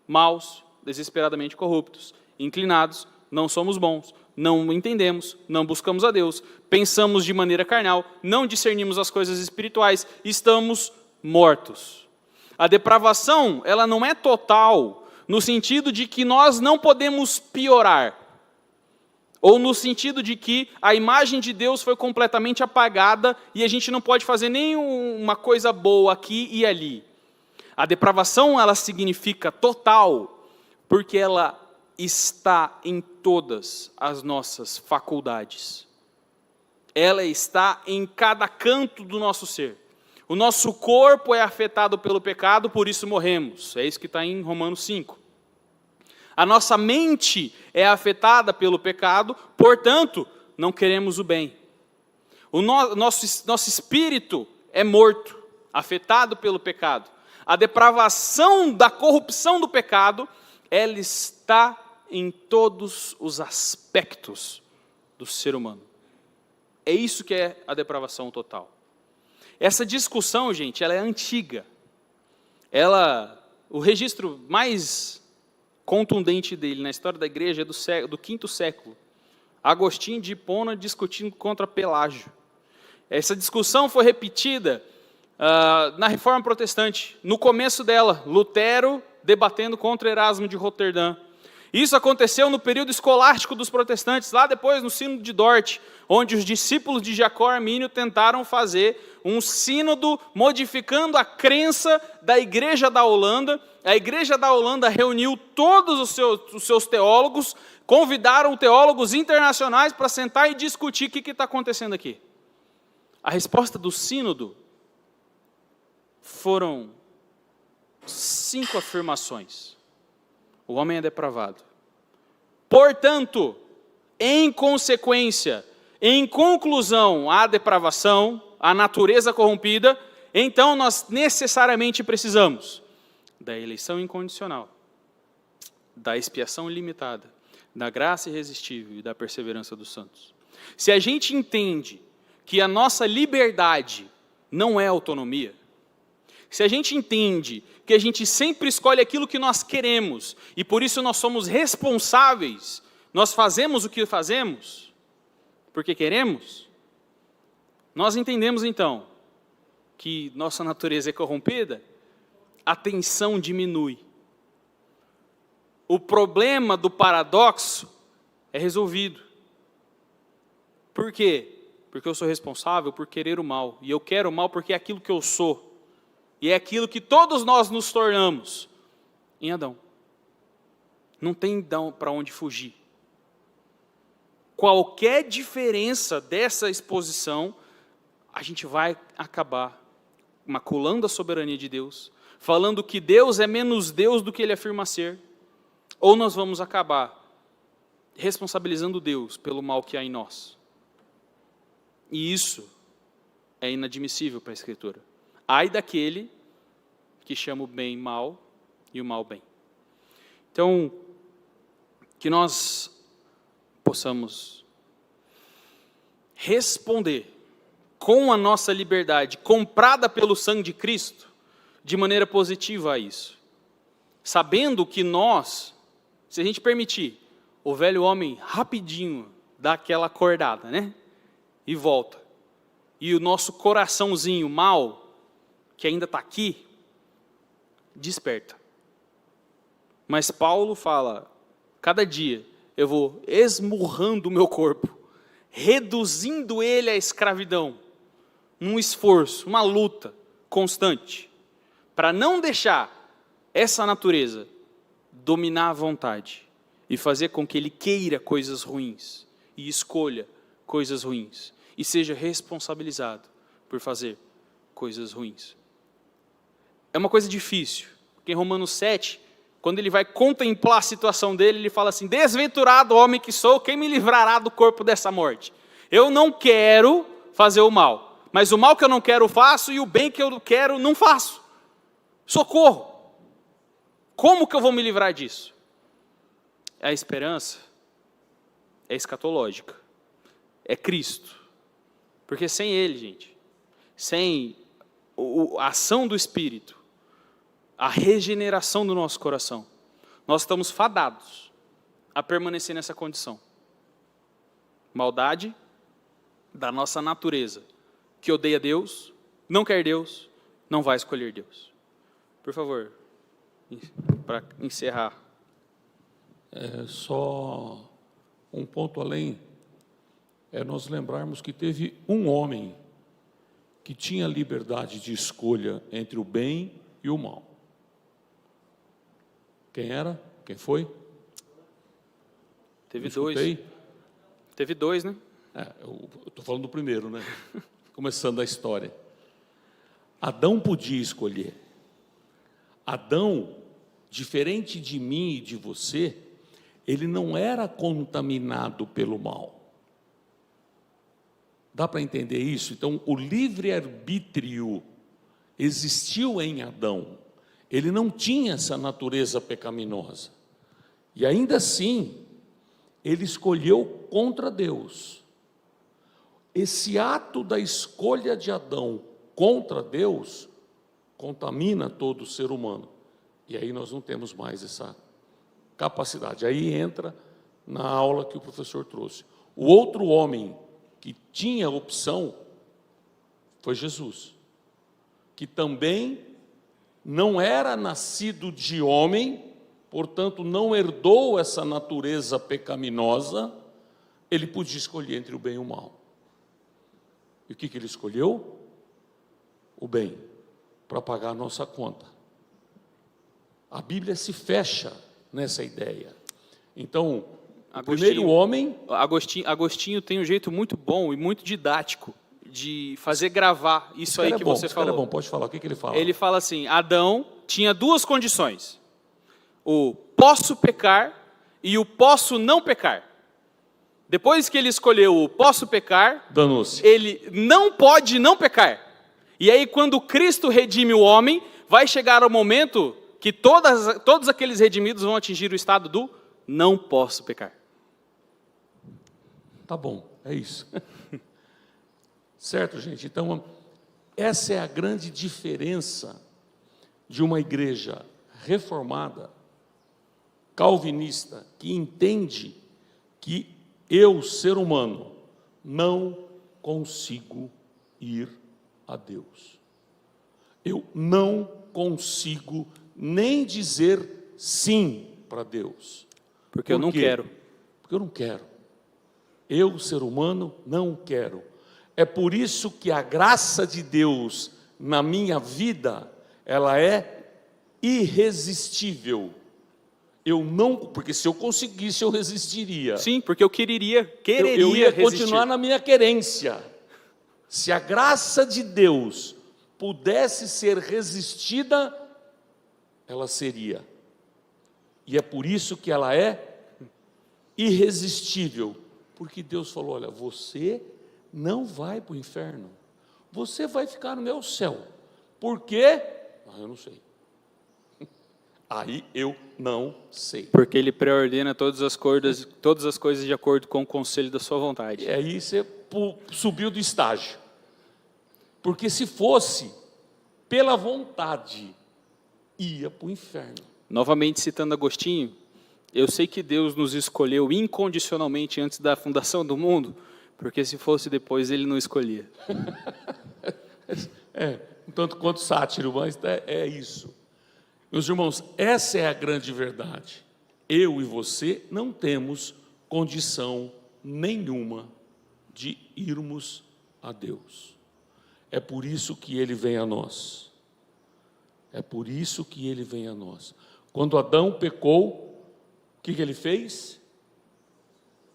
maus, desesperadamente corruptos, inclinados, não somos bons, não entendemos, não buscamos a Deus, pensamos de maneira carnal, não discernimos as coisas espirituais, estamos mortos. A depravação, ela não é total, no sentido de que nós não podemos piorar, ou no sentido de que a imagem de Deus foi completamente apagada e a gente não pode fazer nenhuma coisa boa aqui e ali. A depravação, ela significa total, porque ela está em todas as nossas faculdades. Ela está em cada canto do nosso ser. O nosso corpo é afetado pelo pecado, por isso morremos. É isso que está em Romanos 5. A nossa mente é afetada pelo pecado, portanto, não queremos o bem. O nosso espírito é morto, afetado pelo pecado. A depravação da corrupção do pecado, ela está em todos os aspectos do ser humano. É isso que é a depravação total. Essa discussão, gente, ela é antiga. O registro mais contundente dele na história da igreja é do V século. Agostinho de Hipona discutindo contra Pelágio. Essa discussão foi repetida na Reforma Protestante. No começo dela, Lutero debatendo contra Erasmo de Roterdã. Isso aconteceu no período escolástico dos protestantes, lá depois no Sínodo de Dort, onde os discípulos de Jacó Armínio tentaram fazer um sínodo modificando a crença da Igreja da Holanda. A Igreja da Holanda reuniu todos os seus teólogos, convidaram teólogos internacionais para sentar e discutir o que está acontecendo aqui. A resposta do sínodo foram 5 afirmações. O homem é depravado. Portanto, em consequência, em conclusão à depravação, à natureza corrompida, então nós necessariamente precisamos da eleição incondicional, da expiação ilimitada, da graça irresistível e da perseverança dos santos. Se a gente entende que a nossa liberdade não é autonomia, se a gente entende que a gente sempre escolhe aquilo que nós queremos, e por isso nós somos responsáveis, nós fazemos o que fazemos, porque queremos, nós entendemos então, que nossa natureza é corrompida, a tensão diminui. O problema do paradoxo é resolvido. Por quê? Porque eu sou responsável por querer o mal, e eu quero o mal porque é aquilo que eu sou. E é aquilo que todos nós nos tornamos em Adão. Não tem para onde fugir. Qualquer diferença dessa exposição, a gente vai acabar maculando a soberania de Deus, falando que Deus é menos Deus do que ele afirma ser, ou nós vamos acabar responsabilizando Deus pelo mal que há em nós. E isso é inadmissível para a Escritura. Ai daquele que chama o bem mal e o mal bem. Então, que nós possamos responder com a nossa liberdade, comprada pelo sangue de Cristo, de maneira positiva a isso. Sabendo que nós, se a gente permitir, o velho homem rapidinho dá aquela acordada, né? E volta. E o nosso coraçãozinho mal, que ainda está aqui, desperta. Mas Paulo fala, cada dia eu vou esmurrando o meu corpo, reduzindo ele à escravidão, num esforço, uma luta constante, para não deixar essa natureza dominar a vontade e fazer com que ele queira coisas ruins e escolha coisas ruins e seja responsabilizado por fazer coisas ruins. É uma coisa difícil, porque em Romanos 7, quando ele vai contemplar a situação dele, ele fala assim, desventurado homem que sou, quem me livrará do corpo dessa morte? Eu não quero fazer o mal, mas o mal que eu não quero faço e o bem que eu quero não faço. Socorro! Como que eu vou me livrar disso? A esperança é escatológica, é Cristo. Porque sem Ele, gente, sem a ação do Espírito, a regeneração do nosso coração, nós estamos fadados a permanecer nessa condição. Maldade da nossa natureza, que odeia Deus, não quer Deus, não vai escolher Deus. Por favor, para encerrar. Só um ponto além, nós lembrarmos que teve um homem que tinha liberdade de escolha entre o bem e o mal. Quem era? Quem foi? Teve dois. Teve dois, né? Eu estou falando do primeiro, né? Começando a história. Adão podia escolher. Adão, diferente de mim e de você, ele não era contaminado pelo mal. Dá para entender isso? Então, o livre-arbítrio existiu em Adão. Ele não tinha essa natureza pecaminosa. E ainda assim, ele escolheu contra Deus. Esse ato da escolha de Adão contra Deus contamina todo o ser humano. E aí nós não temos mais essa capacidade. Aí entra na aula que o professor trouxe. O outro homem que tinha opção foi Jesus, que também não era nascido de homem, portanto não herdou essa natureza pecaminosa, ele podia escolher entre o bem e o mal. E o que ele escolheu? O bem, para pagar a nossa conta. A Bíblia se fecha nessa ideia. Então, o primeiro homem... Agostinho tem um jeito muito bom e muito didático de fazer gravar isso aí que você falou. É bom, pode falar. O que ele fala? Ele fala assim, Adão tinha duas condições. O posso pecar e o posso não pecar. Depois que ele escolheu o posso pecar, danou-se. Ele não pode não pecar. E aí, quando Cristo redime o homem, vai chegar o momento que todos aqueles redimidos vão atingir o estado do não posso pecar. Tá bom, é isso. Certo, gente? Então, essa é a grande diferença de uma igreja reformada, calvinista, que entende que eu, ser humano, não consigo ir a Deus. Eu não consigo nem dizer sim para Deus. Porque eu não quero. Porque eu não quero. Eu, ser humano, não quero. É por isso que a graça de Deus na minha vida, ela é irresistível. Eu não, porque se eu conseguisse, eu resistiria. Sim, porque eu quereria eu ia resistir. Continuar na minha querência. Se a graça de Deus pudesse ser resistida, ela seria. E é por isso que ela é irresistível. Porque Deus falou, olha, você não vai para o inferno. Você vai ficar no meu céu. Por quê? Eu não sei. Aí eu não sei. Porque Ele pré-ordena todas as coisas de acordo com o conselho da sua vontade. E aí você subiu do estágio. Porque se fosse pela vontade, ia para o inferno. Novamente citando Agostinho, eu sei que Deus nos escolheu incondicionalmente antes da fundação do mundo, porque se fosse depois Ele não escolhia. Um tanto quanto sátiro, mas é isso. Meus irmãos, essa é a grande verdade. Eu e você não temos condição nenhuma de irmos a Deus. É por isso que Ele vem a nós. É por isso que Ele vem a nós. Quando Adão pecou, o que ele fez?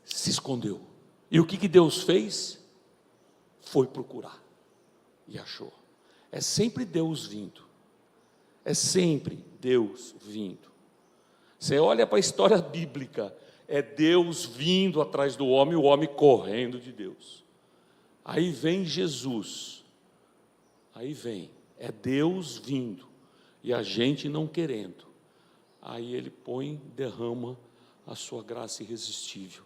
Se escondeu. E o que Deus fez? Foi procurar. E achou. É sempre Deus vindo. É sempre Deus vindo. Você olha para a história bíblica, é Deus vindo atrás do homem, o homem correndo de Deus. Aí vem Jesus. Aí vem, é Deus vindo e a gente não querendo. Aí Ele derrama a sua graça irresistível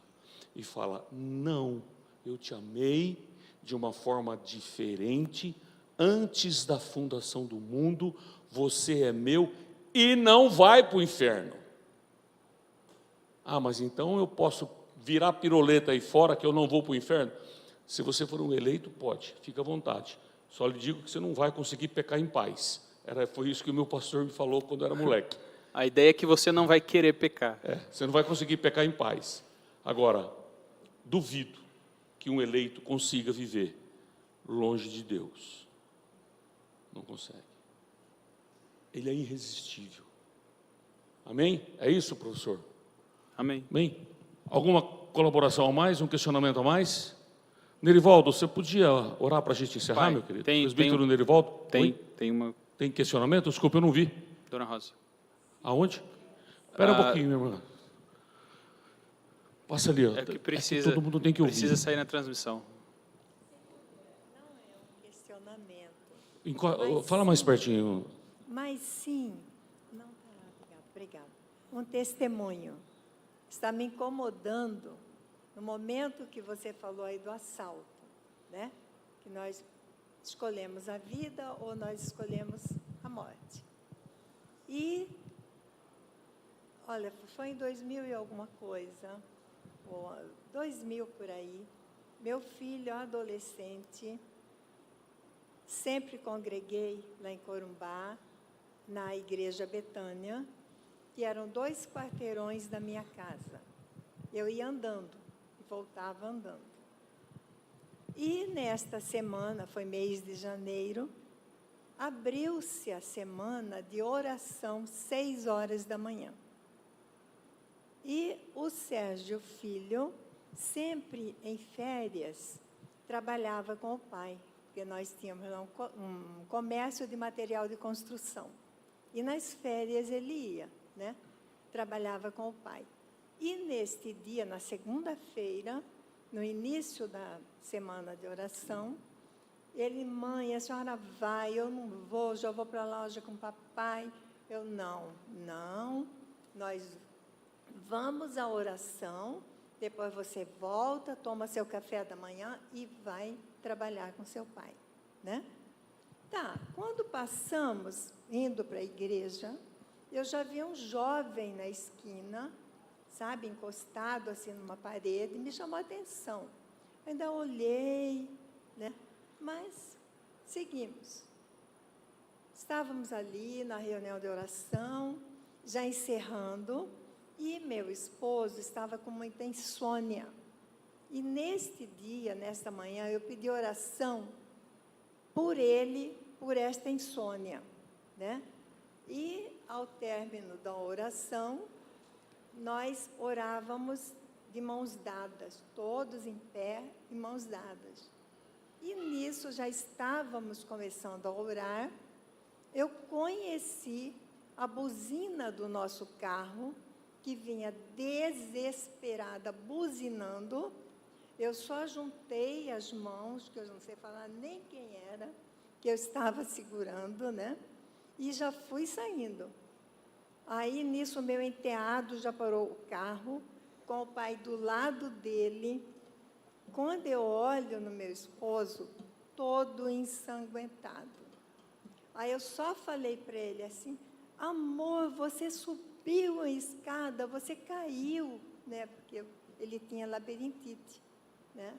e fala, não, eu te amei de uma forma diferente. Antes da fundação do mundo, você é meu e não vai para o inferno. Mas então eu posso virar piroleta aí fora que eu não vou para o inferno? Se você for um eleito, pode, fica à vontade. Só lhe digo que você não vai conseguir pecar em paz. Foi isso que o meu pastor me falou quando eu era moleque. A ideia é que você não vai querer pecar. Você não vai conseguir pecar em paz. Agora, duvido que um eleito consiga viver longe de Deus. Não consegue. Ele é irresistível. Amém? É isso, professor? Amém. Amém? Alguma colaboração a mais? Um questionamento a mais? Nerivaldo, você podia orar para a gente encerrar, meu querido? Presbítero Nerivaldo? Tem questionamento? Desculpa, eu não vi. Dona Rosa. Aonde? Espera um pouquinho, minha irmã. Passa ali. É que precisa, todo mundo tem que ouvir. Precisa sair na transmissão. Fala mais pertinho. Mas sim, não, obrigado. Um testemunho está me incomodando no momento que você falou aí do assalto, né? Que nós escolhemos a vida ou nós escolhemos a morte. E, olha, foi em 2000 e alguma coisa, ou 2000 por aí, meu filho, adolescente, sempre congreguei lá em Corumbá, na Igreja Betânia, que eram 2 quarteirões da minha casa. Eu ia andando, e voltava andando. E nesta semana, foi mês de janeiro, abriu-se a semana de oração, 6 horas da manhã. E o Sérgio Filho, sempre em férias, trabalhava com o pai, porque nós tínhamos um comércio de material de construção. E nas férias ele ia, né? Trabalhava com o pai. E neste dia, na segunda-feira, no início da semana de oração, ele, mãe, a senhora vai, eu não vou, já vou para a loja com o papai. Eu, não, nós vamos à oração, depois você volta, toma seu café da manhã e vai trabalhar com seu pai, né? Tá, quando passamos, indo para a igreja, eu já vi um jovem na esquina, sabe, encostado assim numa parede, me chamou a atenção. Ainda olhei, né? Mas seguimos. Estávamos ali na reunião de oração, já encerrando, e meu esposo estava com muita insônia. E neste dia, nesta manhã, eu pedi oração por ele, por esta insônia, né? E, ao término da oração, nós orávamos de mãos dadas, todos em pé, de mãos dadas. E nisso já estávamos começando a orar, eu conheci a buzina do nosso carro que vinha desesperada, buzinando. Eu só juntei as mãos, que eu não sei falar nem quem era, que eu estava segurando, né? E já fui saindo. Aí, nisso, o meu enteado já parou o carro, com o pai do lado dele. Quando eu olho no meu esposo, todo ensanguentado. Aí eu só falei para ele assim: amor, você subiu a escada, você caiu, né? Porque ele tinha labirintite, né?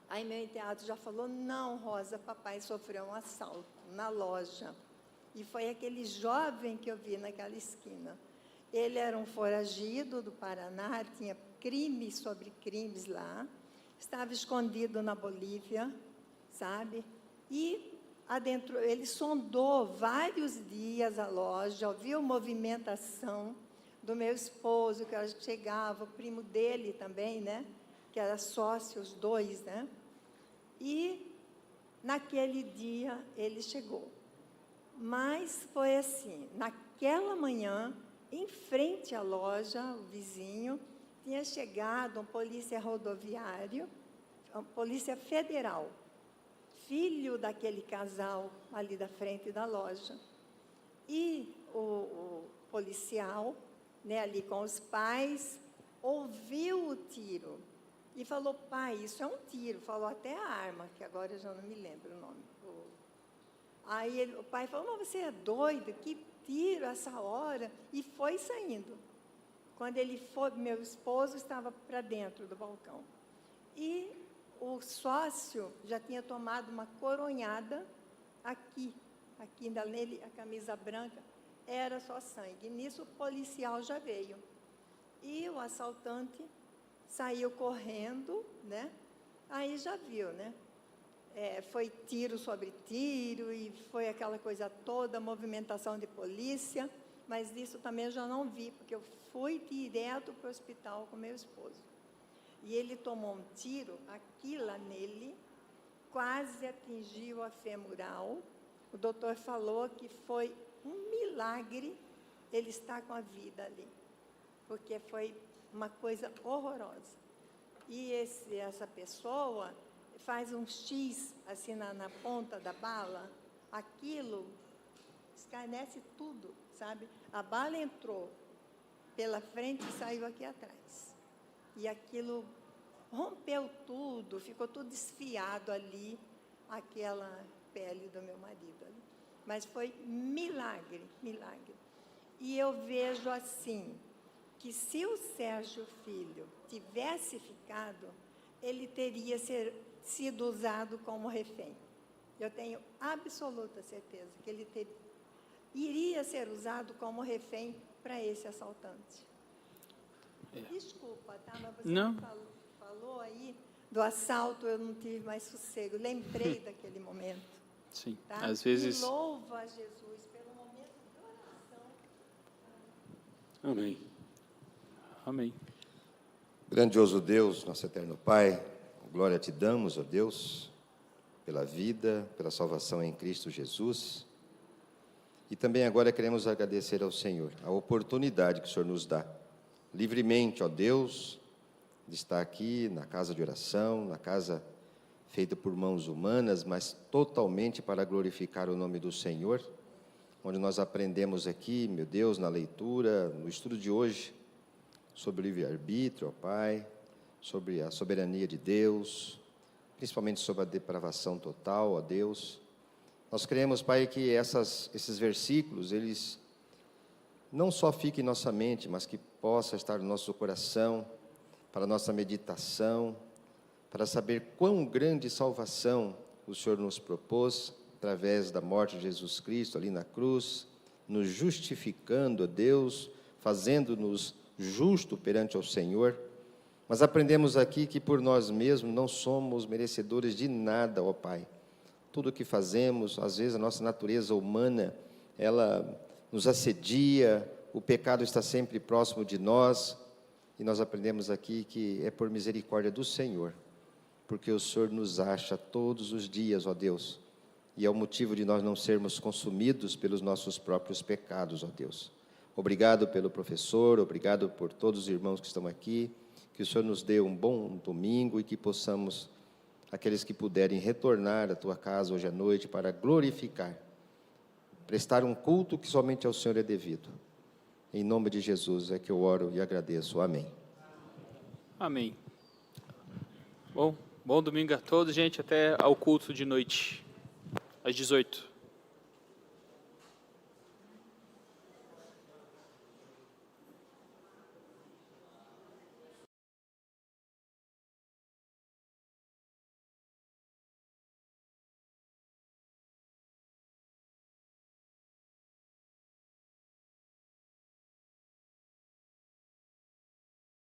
Aí meu enteado já falou: não, Rosa, papai sofreu um assalto na loja. E foi aquele jovem que eu vi naquela esquina. Ele era um foragido do Paraná, tinha crimes sobre crimes lá, estava escondido na Bolívia, sabe? E adentro, ele sondou vários dias a loja, ouviu movimentação do meu esposo, que chegava, o primo dele também, né? Que era sócio, os dois, né? E naquele dia ele chegou. Mas foi assim, naquela manhã, em frente à loja, o vizinho, tinha chegado um polícia rodoviário, um polícia federal, filho daquele casal ali da frente da loja. E o policial, né, ali com os pais, ouviu o tiro e falou: pai, isso é um tiro. Falou até a arma, que agora eu já não me lembro o nome. Aí o pai falou: mas você é doido? Que tiro essa hora? E foi saindo. Quando ele foi, meu esposo estava para dentro do balcão. E o sócio já tinha tomado uma coronhada aqui ainda nele, a camisa branca, era só sangue. E nisso o policial já veio. E o assaltante saiu correndo, né? Aí já viu, né? Foi tiro sobre tiro e foi aquela coisa toda, movimentação de polícia, mas isso também eu já não vi, porque eu fui direto para o hospital com meu esposo. E ele tomou um tiro aqui lá nele, quase atingiu a femoral. O doutor falou que foi um milagre ele estar com a vida ali, porque foi uma coisa horrorosa. E essa pessoa faz um X assim na ponta da bala, aquilo escarnece tudo, sabe? A bala entrou pela frente e saiu aqui atrás. E aquilo rompeu tudo, ficou tudo desfiado ali, aquela pele do meu marido ali. Mas foi milagre, milagre. E eu vejo assim, que se o Sérgio Filho tivesse ficado, ele teria sido usado como refém. Eu tenho absoluta certeza que ele iria ser usado como refém para esse assaltante. Desculpa, tá? Mas você não falou aí do assalto, eu não tive mais sossego. Lembrei daquele momento. Sim, tá? às vezes... E louva a Jesus pelo momento de oração. Amém. Amém. Grandioso Deus, nosso eterno Pai, glória te damos, ó Deus, pela vida, pela salvação em Cristo Jesus. E também agora queremos agradecer ao Senhor a oportunidade que o Senhor nos dá, livremente, ó Deus, de estar aqui na casa de oração, na casa feita por mãos humanas, mas totalmente para glorificar o nome do Senhor, onde nós aprendemos aqui, meu Deus, na leitura, no estudo de hoje, sobre o livre-arbítrio, ó Pai, sobre a soberania de Deus, principalmente sobre a depravação total, ó Deus. Nós queremos, Pai, que esses versículos, eles não só fiquem em nossa mente, mas que possa estar no nosso coração, para a nossa meditação, para saber quão grande salvação o Senhor nos propôs, através da morte de Jesus Cristo, ali na cruz, nos justificando, ó Deus, fazendo-nos justo perante o Senhor. Mas aprendemos aqui que por nós mesmos não somos merecedores de nada, ó Pai. Tudo o que fazemos, às vezes a nossa natureza humana, ela nos assedia, o pecado está sempre próximo de nós, e nós aprendemos aqui que é por misericórdia do Senhor, porque o Senhor nos acha todos os dias, ó Deus, e é o motivo de nós não sermos consumidos pelos nossos próprios pecados, ó Deus. Obrigado pelo professor, obrigado por todos os irmãos que estão aqui. Que o Senhor nos dê um bom domingo e que possamos, aqueles que puderem, retornar à tua casa hoje à noite para glorificar, prestar um culto que somente ao Senhor é devido. Em nome de Jesus é que eu oro e agradeço. Amém. Amém. Bom domingo a todos, gente. Até ao culto de noite, às 18h.